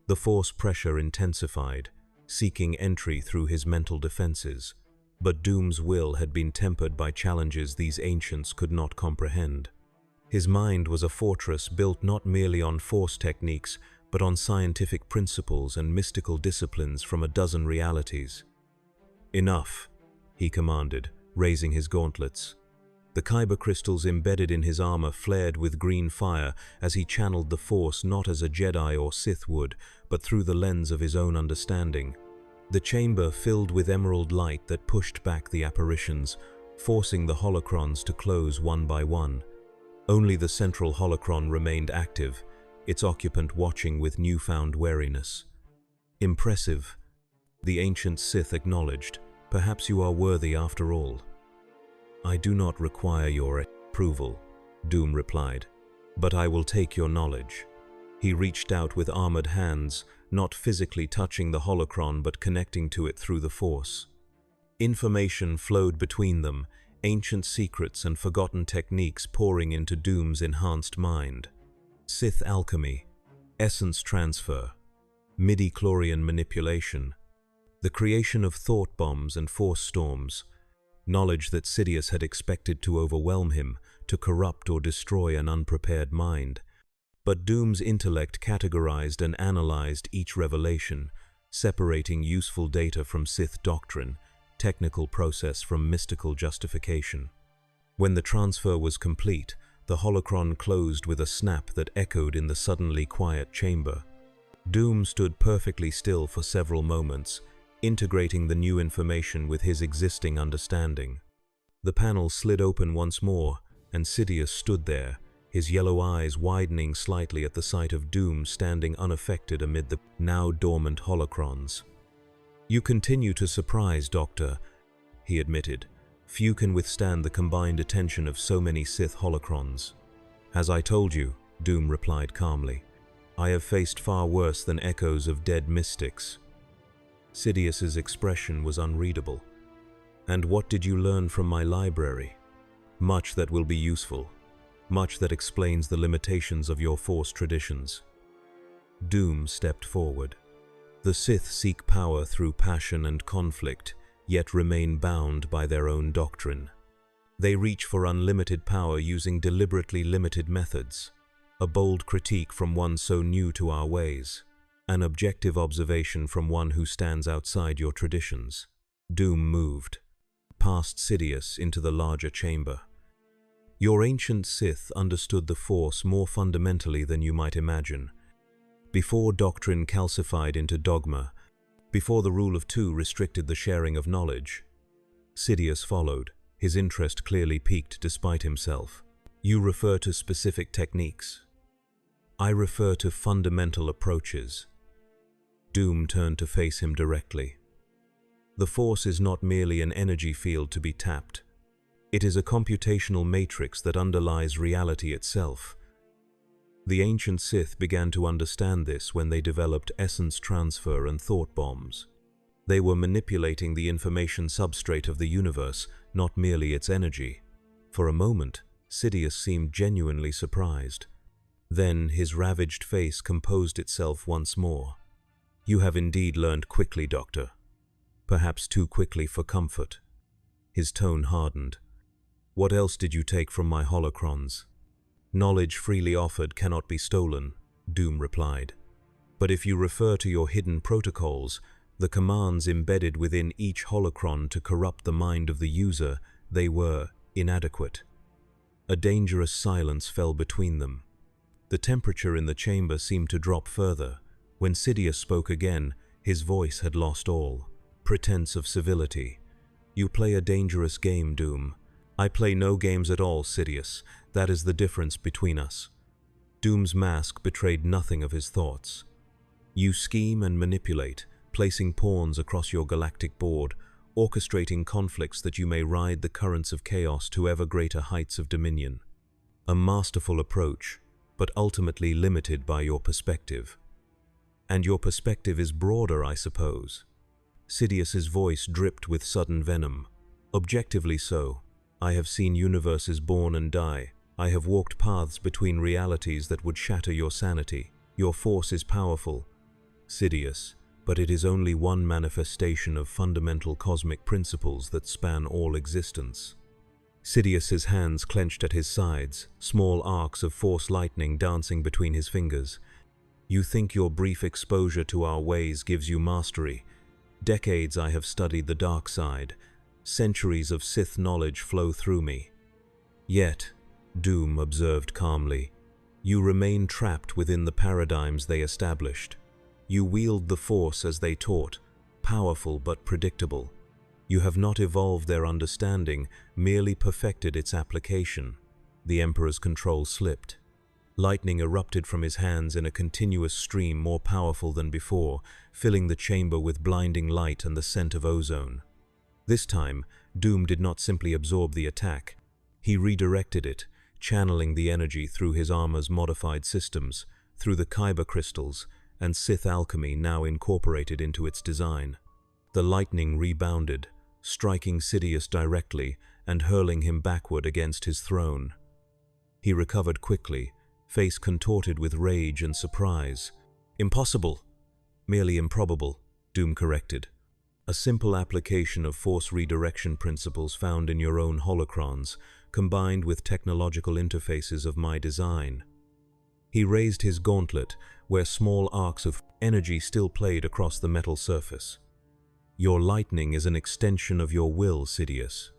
The Force pressure intensified, seeking entry through his mental defenses. But Doom's will had been tempered by challenges these ancients could not comprehend. His mind was a fortress built not merely on Force techniques, but on scientific principles and mystical disciplines from a dozen realities. "Enough," he commanded, raising his gauntlets. The kyber crystals embedded in his armor flared with green fire as he channeled the Force not as a Jedi or Sith would, but through the lens of his own understanding. The chamber filled with emerald light that pushed back the apparitions, forcing the holocrons to close one by one. Only the central holocron remained active, its occupant watching with newfound wariness. "Impressive," the ancient Sith acknowledged. "Perhaps you are worthy after all." "I do not require your approval," Doom replied, "but I will take your knowledge." He reached out with armored hands, not physically touching the holocron but connecting to it through the Force. Information flowed between them, ancient secrets and forgotten techniques pouring into Doom's enhanced mind. Sith alchemy, essence transfer, midi-chlorian manipulation, the creation of thought bombs and force storms, knowledge that Sidious had expected to overwhelm him, to corrupt or destroy an unprepared mind. But Doom's intellect categorized and analyzed each revelation, separating useful data from Sith doctrine, technical process from mystical justification. When the transfer was complete, the holocron closed with a snap that echoed in the suddenly quiet chamber. Doom stood perfectly still for several moments, integrating the new information with his existing understanding. The panel slid open once more, and Sidious stood there, his yellow eyes widening slightly at the sight of Doom standing unaffected amid the now dormant holocrons. "You continue to surprise, Doctor," he admitted. "Few can withstand the combined attention of so many Sith holocrons." "As I told you," Doom replied calmly, "I have faced far worse than echoes of dead mystics." Sidious's expression was unreadable. "And what did you learn from my library?" "Much that will be useful. Much that explains the limitations of your Force traditions." Doom stepped forward. "The Sith seek power through passion and conflict, yet remain bound by their own doctrine. They reach for unlimited power using deliberately limited methods. A bold critique from one so new to our ways. An objective observation from one who stands outside your traditions." Doom moved, past Sidious into the larger chamber. "Your ancient Sith understood the Force more fundamentally than you might imagine. Before doctrine calcified into dogma, before the rule of two restricted the sharing of knowledge." Sidious followed, his interest clearly piqued despite himself. "You refer to specific techniques." "I refer to fundamental approaches." Doom turned to face him directly. "The Force is not merely an energy field to be tapped. It is a computational matrix that underlies reality itself. The ancient Sith began to understand this when they developed essence transfer and thought bombs. They were manipulating the information substrate of the universe, not merely its energy." For a moment, Sidious seemed genuinely surprised. Then his ravaged face composed itself once more. "You have indeed learned quickly, Doctor. Perhaps too quickly for comfort." His tone hardened. "What else did you take from my holocrons?" "Knowledge freely offered cannot be stolen," Doom replied. "But if you refer to your hidden protocols, the commands embedded within each holocron to corrupt the mind of the user, they were inadequate." A dangerous silence fell between them. The temperature in the chamber seemed to drop further. When Sidious spoke again, his voice had lost all pretense of civility. "You play a dangerous game, Doom." "I play no games at all, Sidious. That is the difference between us." Doom's mask betrayed nothing of his thoughts. "You scheme and manipulate, placing pawns across your galactic board, orchestrating conflicts that you may ride the currents of chaos to ever greater heights of dominion. A masterful approach, but ultimately limited by your perspective. And your perspective is broader, I suppose." Sidious's voice dripped with sudden venom. "Objectively so. I have seen universes born and die. I have walked paths between realities that would shatter your sanity. Your Force is powerful, Sidious, but it is only one manifestation of fundamental cosmic principles that span all existence." Sidious's hands clenched at his sides, small arcs of Force lightning dancing between his fingers. "You think your brief exposure to our ways gives you mastery. Decades I have studied the dark side. Centuries of Sith knowledge flow through me. Yet," Doom observed calmly, "you remain trapped within the paradigms they established. You wield the Force as they taught, powerful but predictable. You have not evolved their understanding, merely perfected its application." The Emperor's control slipped. Lightning erupted from his hands in a continuous stream more powerful than before, filling the chamber with blinding light and the scent of ozone. This time, Doom did not simply absorb the attack. He redirected it, channeling the energy through his armor's modified systems, through the kyber crystals, and Sith alchemy now incorporated into its design. The lightning rebounded, striking Sidious directly and hurling him backward against his throne. He recovered quickly, face contorted with rage and surprise. "Impossible!" "Merely improbable," Doom corrected. "A simple application of Force redirection principles found in your own holocrons, combined with technological interfaces of my design." He raised his gauntlet, where small arcs of energy still played across the metal surface. Your lightning is an extension of your will, Sidious.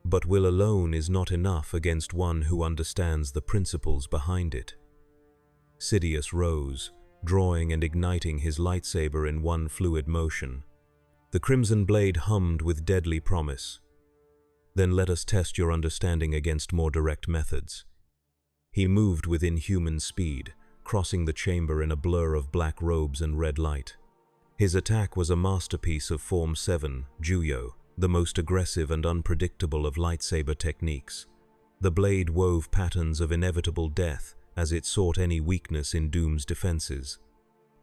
But will alone is not enough against one who understands the principles behind it. Sidious rose, drawing and igniting his lightsaber in one fluid motion. The crimson blade hummed with deadly promise. Then let us test your understanding against more direct methods. He moved with inhuman speed, crossing the chamber in a blur of black robes and red light. His attack was a masterpiece of Form 7, Juyo, the most aggressive and unpredictable of lightsaber techniques. The blade wove patterns of inevitable death as it sought any weakness in Doom's defenses.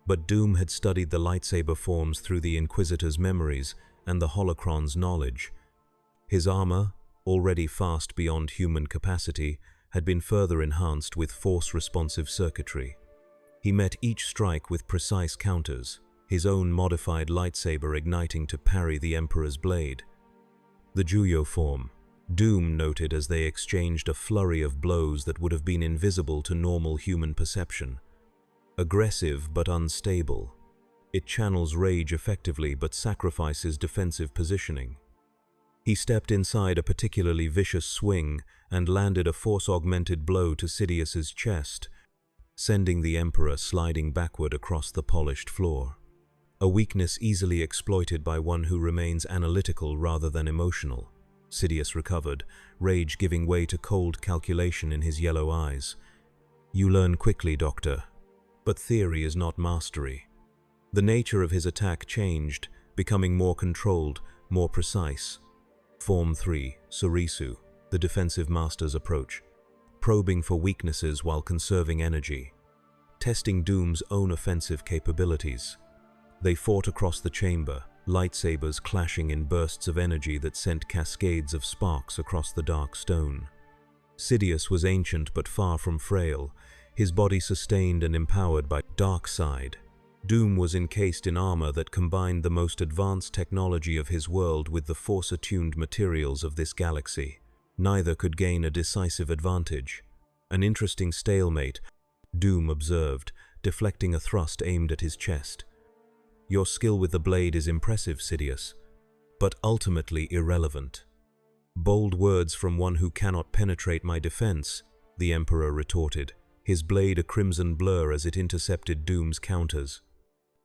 But Doom had studied the lightsaber forms through the Inquisitor's memories and the Holocron's knowledge. His armor, already fast beyond human capacity, had been further enhanced with force-responsive circuitry. He met each strike with precise counters, his own modified lightsaber igniting to parry the Emperor's blade. The Juyo form, Doom noted as they exchanged a flurry of blows that would have been invisible to normal human perception. Aggressive but unstable. It channels rage effectively but sacrifices defensive positioning. He stepped inside a particularly vicious swing and landed a force-augmented blow to Sidious's chest, sending the Emperor sliding backward across the polished floor. A weakness easily exploited by one who remains analytical rather than emotional. Sidious recovered, rage giving way to cold calculation in his yellow eyes. You learn quickly, Doctor. But theory is not mastery. The nature of his attack changed, becoming more controlled, more precise. Form 3, Surisu, the defensive master's approach. Probing for weaknesses while conserving energy. Testing Doom's own offensive capabilities. They fought across the chamber, lightsabers clashing in bursts of energy that sent cascades of sparks across the dark stone. Sidious was ancient but far from frail, his body sustained and empowered by dark side. Doom was encased in armor that combined the most advanced technology of his world with the force-attuned materials of this galaxy. Neither could gain a decisive advantage. An interesting stalemate, Doom observed, deflecting a thrust aimed at his chest. Your skill with the blade is impressive, Sidious, but ultimately irrelevant. Bold words from one who cannot penetrate my defense, the Emperor retorted, his blade a crimson blur as it intercepted Doom's counters.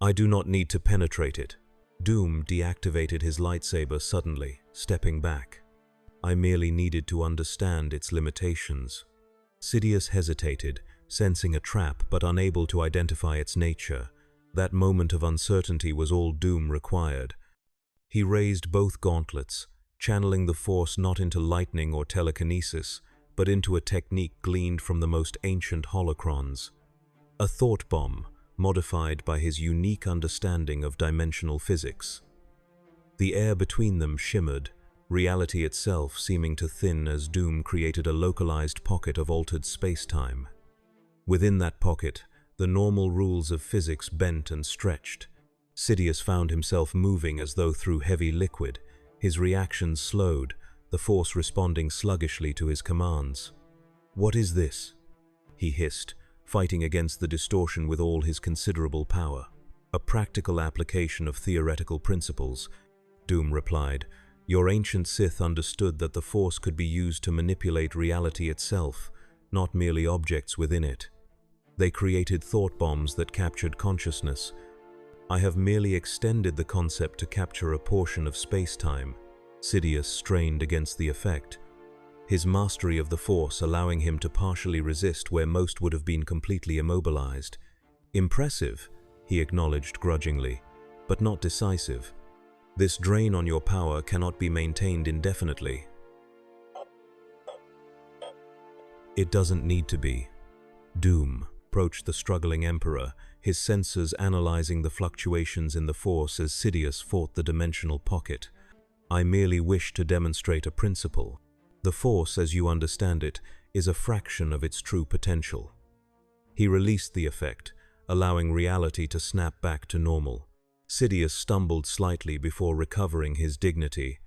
I do not need to penetrate it. Doom deactivated his lightsaber suddenly, stepping back. I merely needed to understand its limitations. Sidious hesitated, sensing a trap but unable to identify its nature. That moment of uncertainty was all Doom required. He raised both gauntlets, channeling the Force not into lightning or telekinesis, but into a technique gleaned from the most ancient holocrons. A thought bomb, modified by his unique understanding of dimensional physics. The air between them shimmered, reality itself seeming to thin as Doom created a localized pocket of altered space-time. Within that pocket, the normal rules of physics bent and stretched. Sidious found himself moving as though through heavy liquid, his reactions slowed, the Force responding sluggishly to his commands. What is this? He hissed, fighting against the distortion with all his considerable power. A practical application of theoretical principles, Doom replied. Your ancient Sith understood that the Force could be used to manipulate reality itself, not merely objects within it. They created thought bombs that captured consciousness. I have merely extended the concept to capture a portion of space-time. Sidious strained against the effect, his mastery of the Force allowing him to partially resist where most would have been completely immobilized. Impressive, he acknowledged grudgingly, but not decisive. This drain on your power cannot be maintained indefinitely. It doesn't need to be. Doom approached the struggling Emperor, his sensors analyzing the fluctuations in the Force as Sidious fought the dimensional pocket. I merely wish to demonstrate a principle. The Force, as you understand it, is a fraction of its true potential. He released the effect, allowing reality to snap back to normal. Sidious stumbled slightly before recovering his dignity,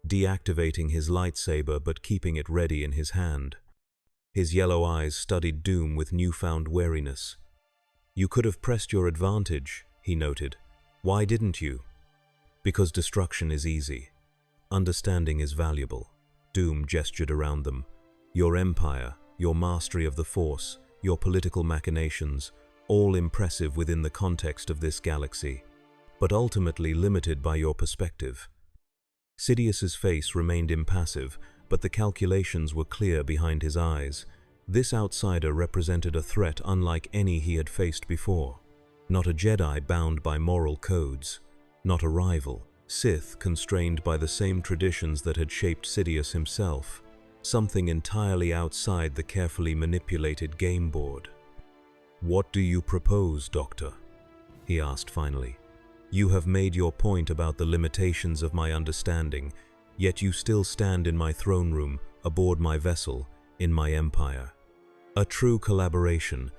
deactivating his lightsaber but keeping it ready in his hand. His yellow eyes studied Doom with newfound wariness. You could have pressed your advantage, he noted. Why didn't you? Because destruction is easy. Understanding is valuable. Doom gestured around them. Your empire, your mastery of the Force, your political machinations, all impressive within the context of this galaxy, but ultimately limited by your perspective. Sidious's face remained impassive, but the calculations were clear behind his eyes. This outsider represented a threat unlike any he had faced before. Not a Jedi bound by moral codes, not a rival, Sith constrained by the same traditions that had shaped Sidious himself, something entirely outside the carefully manipulated game board. "What do you propose, Doctor?" he asked finally. "You have made your point about the limitations of my understanding, yet you still stand in my throne room, aboard my vessel, in my empire." "A true collaboration,"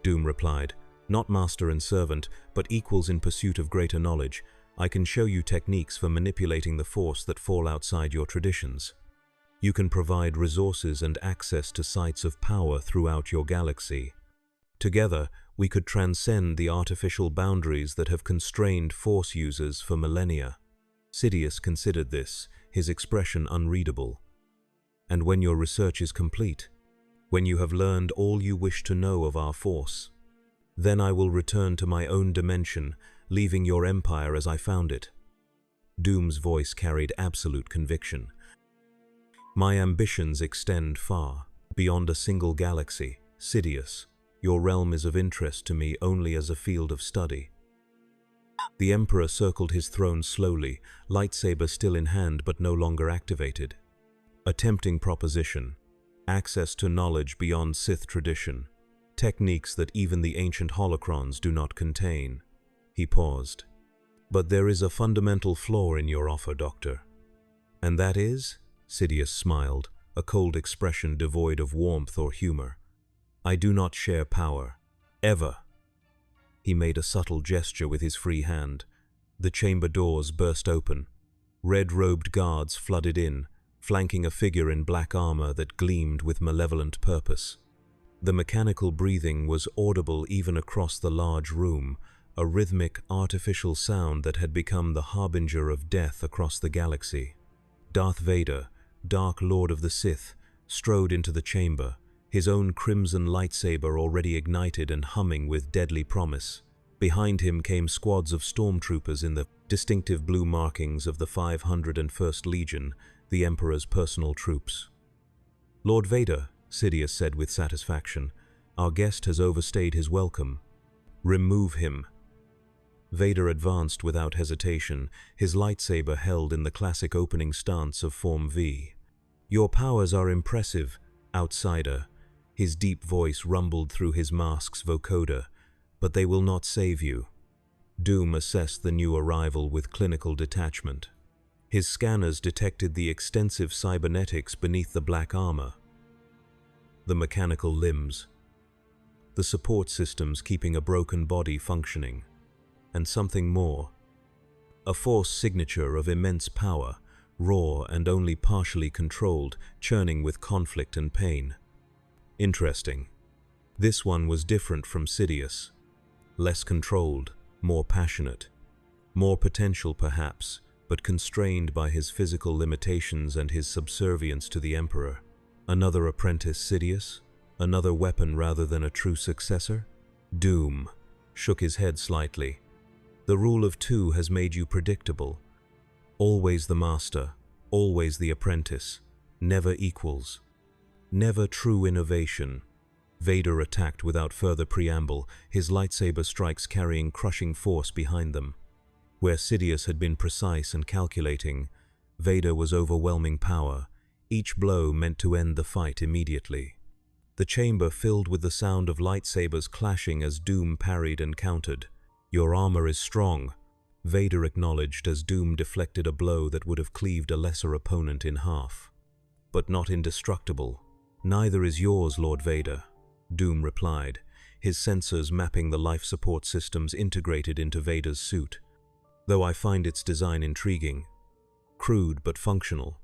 Doom replied, "not master and servant, but equals in pursuit of greater knowledge. I can show you techniques for manipulating the Force that fall outside your traditions. You can provide resources and access to sites of power throughout your galaxy. Together, we could transcend the artificial boundaries that have constrained Force users for millennia." Sidious considered this, his expression unreadable. "And when your research is complete, when you have learned all you wish to know of our Force, then I will return to my own dimension, leaving your empire as I found it." Doom's voice carried absolute conviction. "My ambitions extend far, beyond a single galaxy. Sidious, your realm is of interest to me only as a field of study." The Emperor circled his throne slowly, lightsaber still in hand but no longer activated. "A tempting proposition. Access to knowledge beyond Sith tradition. Techniques that even the ancient holocrons do not contain." He paused. "But there is a fundamental flaw in your offer, Doctor." "And that is?" Sidious smiled, a cold expression devoid of warmth or humor. "I do not share power. Ever." He made a subtle gesture with his free hand. The chamber doors burst open. Red-robed guards flooded in, flanking a figure in black armor that gleamed with malevolent purpose. The mechanical breathing was audible even across the large room, a rhythmic, artificial sound that had become the harbinger of death across the galaxy. Darth Vader, Dark Lord of the Sith, strode into the chamber, his own crimson lightsaber already ignited and humming with deadly promise. Behind him came squads of stormtroopers in the distinctive blue markings of the 501st Legion, the Emperor's personal troops. "Lord Vader," Sidious said with satisfaction, "our guest has overstayed his welcome. Remove him." Vader advanced without hesitation, his lightsaber held in the classic opening stance of Form V. "Your powers are impressive, outsider." His deep voice rumbled through his mask's vocoder, "but they will not save you." Doom assessed the new arrival with clinical detachment. His scanners detected the extensive cybernetics beneath the black armor. The mechanical limbs, the support systems keeping a broken body functioning, and something more. A Force signature of immense power, raw and only partially controlled, churning with conflict and pain. Interesting. This one was different from Sidious. Less controlled, more passionate. More potential perhaps, but constrained by his physical limitations and his subservience to the Emperor. Another apprentice Sidious? Another weapon rather than a true successor? Doom shook his head slightly. "The rule of two has made you predictable. Always the master, always the apprentice, never equals. Never true innovation." Vader attacked without further preamble, his lightsaber strikes carrying crushing force behind them. Where Sidious had been precise and calculating, Vader was overwhelming power. Each blow meant to end the fight immediately. The chamber filled with the sound of lightsabers clashing as Doom parried and countered. "Your armor is strong," Vader acknowledged as Doom deflected a blow that would have cleaved a lesser opponent in half. "But not indestructible." "Neither is yours, Lord Vader," Doom replied, his sensors mapping the life support systems integrated into Vader's suit. "Though I find its design intriguing. Crude but functional.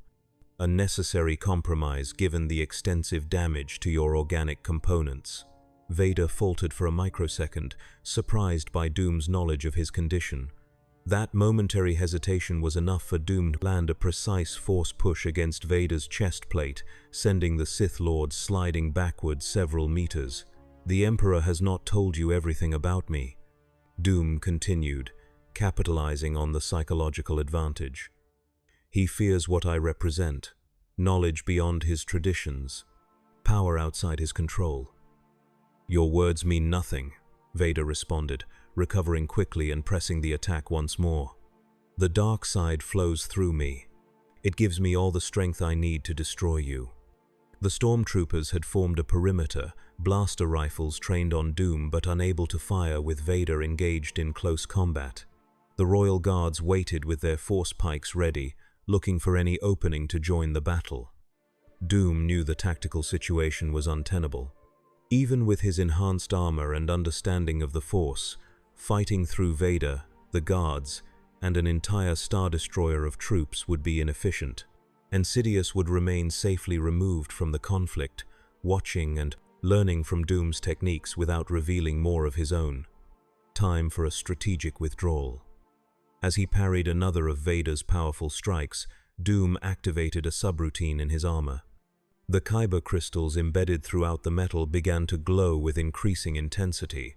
A necessary compromise given the extensive damage to your organic components." Vader faltered for a microsecond, surprised by Doom's knowledge of his condition. That momentary hesitation was enough for Doom to land a precise force push against Vader's chest plate, sending the Sith Lord sliding backward several meters. "The Emperor has not told you everything about me," Doom continued, capitalizing on the psychological advantage. "He fears what I represent, knowledge beyond his traditions, power outside his control." "Your words mean nothing," Vader responded, recovering quickly and pressing the attack once more. "The dark side flows through me. It gives me all the strength I need to destroy you." The stormtroopers had formed a perimeter, blaster rifles trained on Doom but unable to fire with Vader engaged in close combat. The royal guards waited with their force pikes ready, looking for any opening to join the battle. Doom knew the tactical situation was untenable. Even with his enhanced armor and understanding of the Force, fighting through Vader, the guards, and an entire Star Destroyer of troops would be inefficient, and Sidious would remain safely removed from the conflict, watching and learning from Doom's techniques without revealing more of his own. Time for a strategic withdrawal. As he parried another of Vader's powerful strikes, Doom activated a subroutine in his armor. The kyber crystals embedded throughout the metal began to glow with increasing intensity.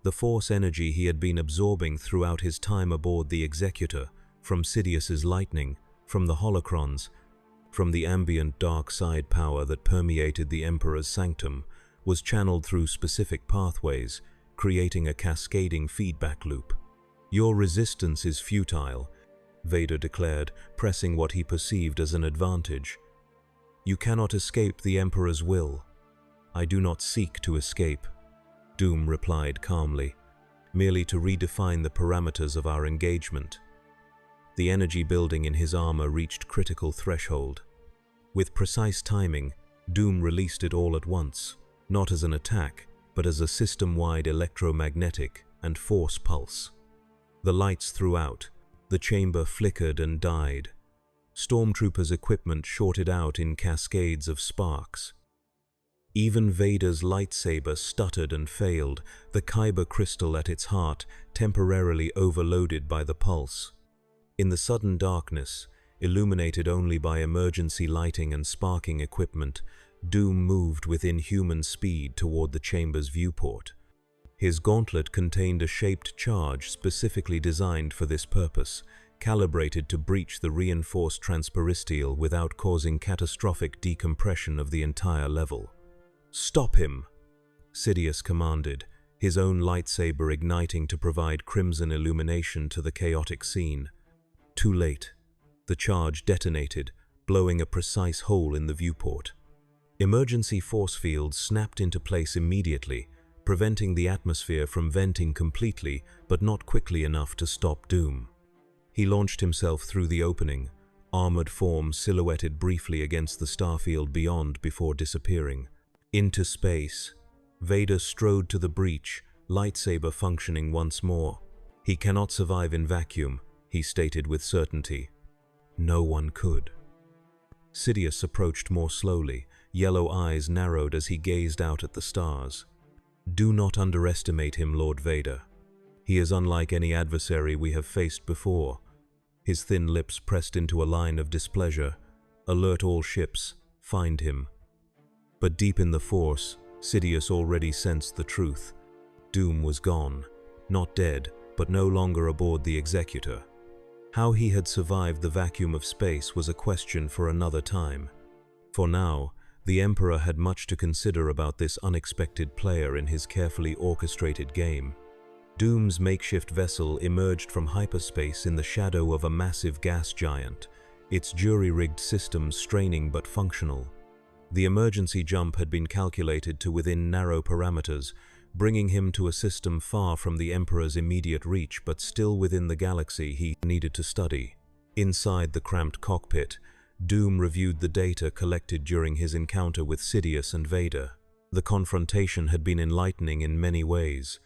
The force energy he had been absorbing throughout his time aboard the Executor, from Sidious's lightning, from the holocrons, from the ambient dark side power that permeated the Emperor's sanctum, was channeled through specific pathways, creating a cascading feedback loop. "Your resistance is futile," Vader declared, pressing what he perceived as an advantage. "You cannot escape the Emperor's will." "I do not seek to escape," Doom replied calmly, "merely to redefine the parameters of our engagement." The energy building in his armor reached critical threshold. With precise timing, Doom released it all at once, not as an attack, but as a system-wide electromagnetic and force pulse. The lights throughout, the chamber flickered and died. Stormtroopers' equipment shorted out in cascades of sparks. Even Vader's lightsaber stuttered and failed, the kyber crystal at its heart temporarily overloaded by the pulse. In the sudden darkness, illuminated only by emergency lighting and sparking equipment, Doom moved with inhuman speed toward the chamber's viewport. His gauntlet contained a shaped charge specifically designed for this purpose, calibrated to breach the reinforced transperisteel without causing catastrophic decompression of the entire level. "Stop him!" Sidious commanded, his own lightsaber igniting to provide crimson illumination to the chaotic scene. Too late. The charge detonated, blowing a precise hole in the viewport. Emergency force fields snapped into place immediately, preventing the atmosphere from venting completely, but not quickly enough to stop Doom. He launched himself through the opening, armored form silhouetted briefly against the starfield beyond before disappearing. Into space, Vader strode to the breach, lightsaber functioning once more. "He cannot survive in vacuum," he stated with certainty. No one could. Sidious approached more slowly, yellow eyes narrowed as he gazed out at the stars. "Do not underestimate him, Lord Vader. He is unlike any adversary we have faced before." His thin lips pressed into a line of displeasure. "Alert all ships. Find him." But deep in the Force, Sidious already sensed the truth. Doom was gone. Not dead, but no longer aboard the Executor. How he had survived the vacuum of space was a question for another time. For now, the Emperor had much to consider about this unexpected player in his carefully orchestrated game. Doom's makeshift vessel emerged from hyperspace in the shadow of a massive gas giant, its jury-rigged systems straining but functional. The emergency jump had been calculated to within narrow parameters, bringing him to a system far from the Emperor's immediate reach but still within the galaxy he needed to study. Inside the cramped cockpit, Doom reviewed the data collected during his encounter with Sidious and Vader. The confrontation had been enlightening in many ways.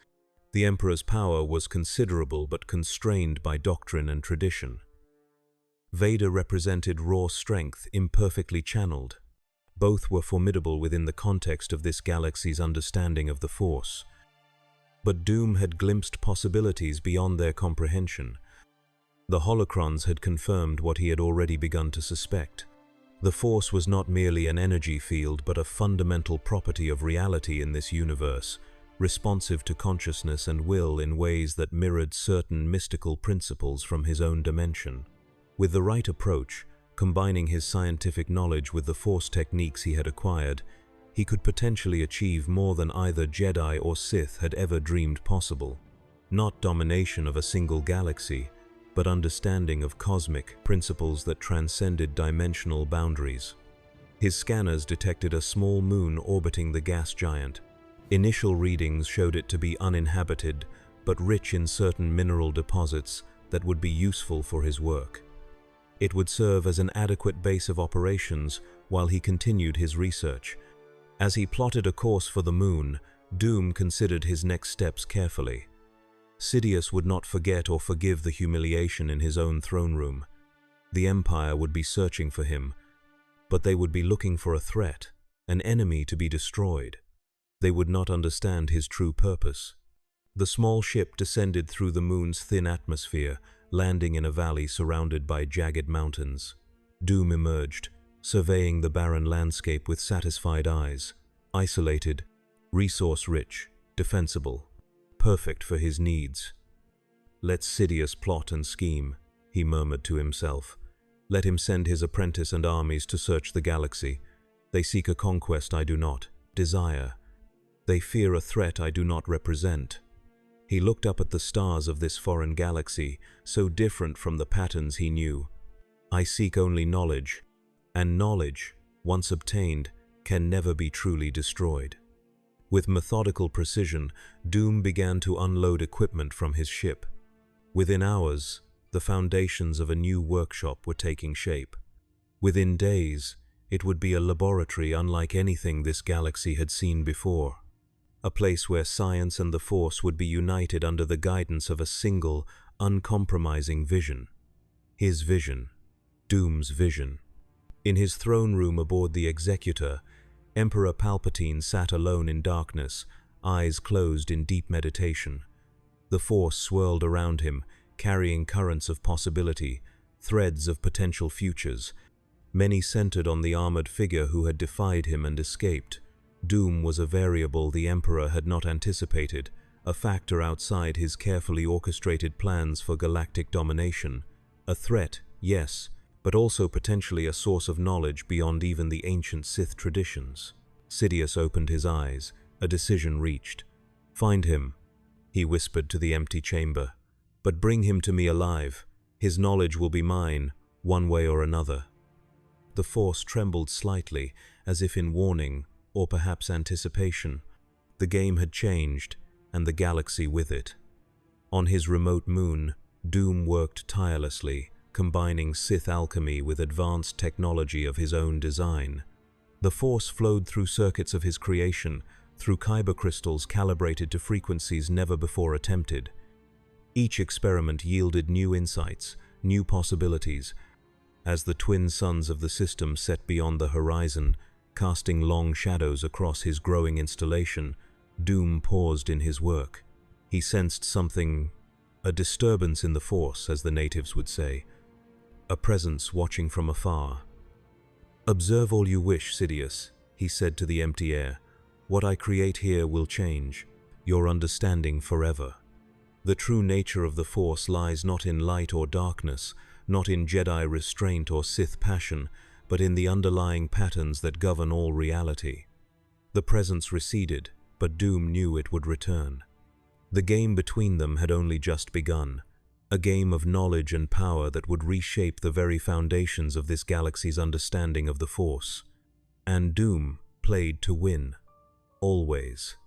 The Emperor's power was considerable but constrained by doctrine and tradition. Vader represented raw strength, imperfectly channeled. Both were formidable within the context of this galaxy's understanding of the Force. But Doom had glimpsed possibilities beyond their comprehension. The holocrons had confirmed what he had already begun to suspect. The Force was not merely an energy field, but a fundamental property of reality in this universe, responsive to consciousness and will in ways that mirrored certain mystical principles from his own dimension. With the right approach, combining his scientific knowledge with the Force techniques he had acquired, he could potentially achieve more than either Jedi or Sith had ever dreamed possible. Not domination of a single galaxy, but understanding of cosmic principles that transcended dimensional boundaries. His scanners detected a small moon orbiting the gas giant. Initial readings showed it to be uninhabited, but rich in certain mineral deposits that would be useful for his work. It would serve as an adequate base of operations while he continued his research. As he plotted a course for the moon, Doom considered his next steps carefully. Sidious would not forget or forgive the humiliation in his own throne room. The Empire would be searching for him, but they would be looking for a threat, an enemy to be destroyed. They would not understand his true purpose. The small ship descended through the moon's thin atmosphere, landing in a valley surrounded by jagged mountains. Doom emerged, surveying the barren landscape with satisfied eyes. Isolated, resource-rich, defensible. Perfect for his needs. "Let Sidious plot and scheme," he murmured to himself. "Let him send his apprentice and armies to search the galaxy. They seek a conquest I do not desire. They fear a threat I do not represent." He looked up at the stars of this foreign galaxy, so different from the patterns he knew. "I seek only knowledge, and knowledge, once obtained, can never be truly destroyed." With methodical precision, Doom began to unload equipment from his ship. Within hours, the foundations of a new workshop were taking shape. Within days, it would be a laboratory unlike anything this galaxy had seen before. A place where science and the Force would be united under the guidance of a single, uncompromising vision. His vision. Doom's vision. In his throne room aboard the Executor, Emperor Palpatine sat alone in darkness, eyes closed in deep meditation. The Force swirled around him, carrying currents of possibility, threads of potential futures. Many centered on the armored figure who had defied him and escaped. Doom was a variable the Emperor had not anticipated, a factor outside his carefully orchestrated plans for galactic domination. A threat, yes, but also potentially a source of knowledge beyond even the ancient Sith traditions. Sidious opened his eyes, a decision reached. "Find him," he whispered to the empty chamber. "But bring him to me alive. His knowledge will be mine, one way or another." The Force trembled slightly, as if in warning, or perhaps anticipation. The game had changed, and the galaxy with it. On his remote moon, Doom worked tirelessly, combining Sith alchemy with advanced technology of his own design. The Force flowed through circuits of his creation, through kyber crystals calibrated to frequencies never before attempted. Each experiment yielded new insights, new possibilities. As the twin suns of the system set beyond the horizon, casting long shadows across his growing installation, Doom paused in his work. He sensed something, a disturbance in the Force, as the natives would say. A presence watching from afar. "Observe all you wish, Sidious," he said to the empty air. "What I create here will change, your understanding forever." The true nature of the Force lies not in light or darkness, not in Jedi restraint or Sith passion, but in the underlying patterns that govern all reality. The presence receded, but Doom knew it would return. The game between them had only just begun. A game of knowledge and power that would reshape the very foundations of this galaxy's understanding of the Force. And Doom played to win. Always.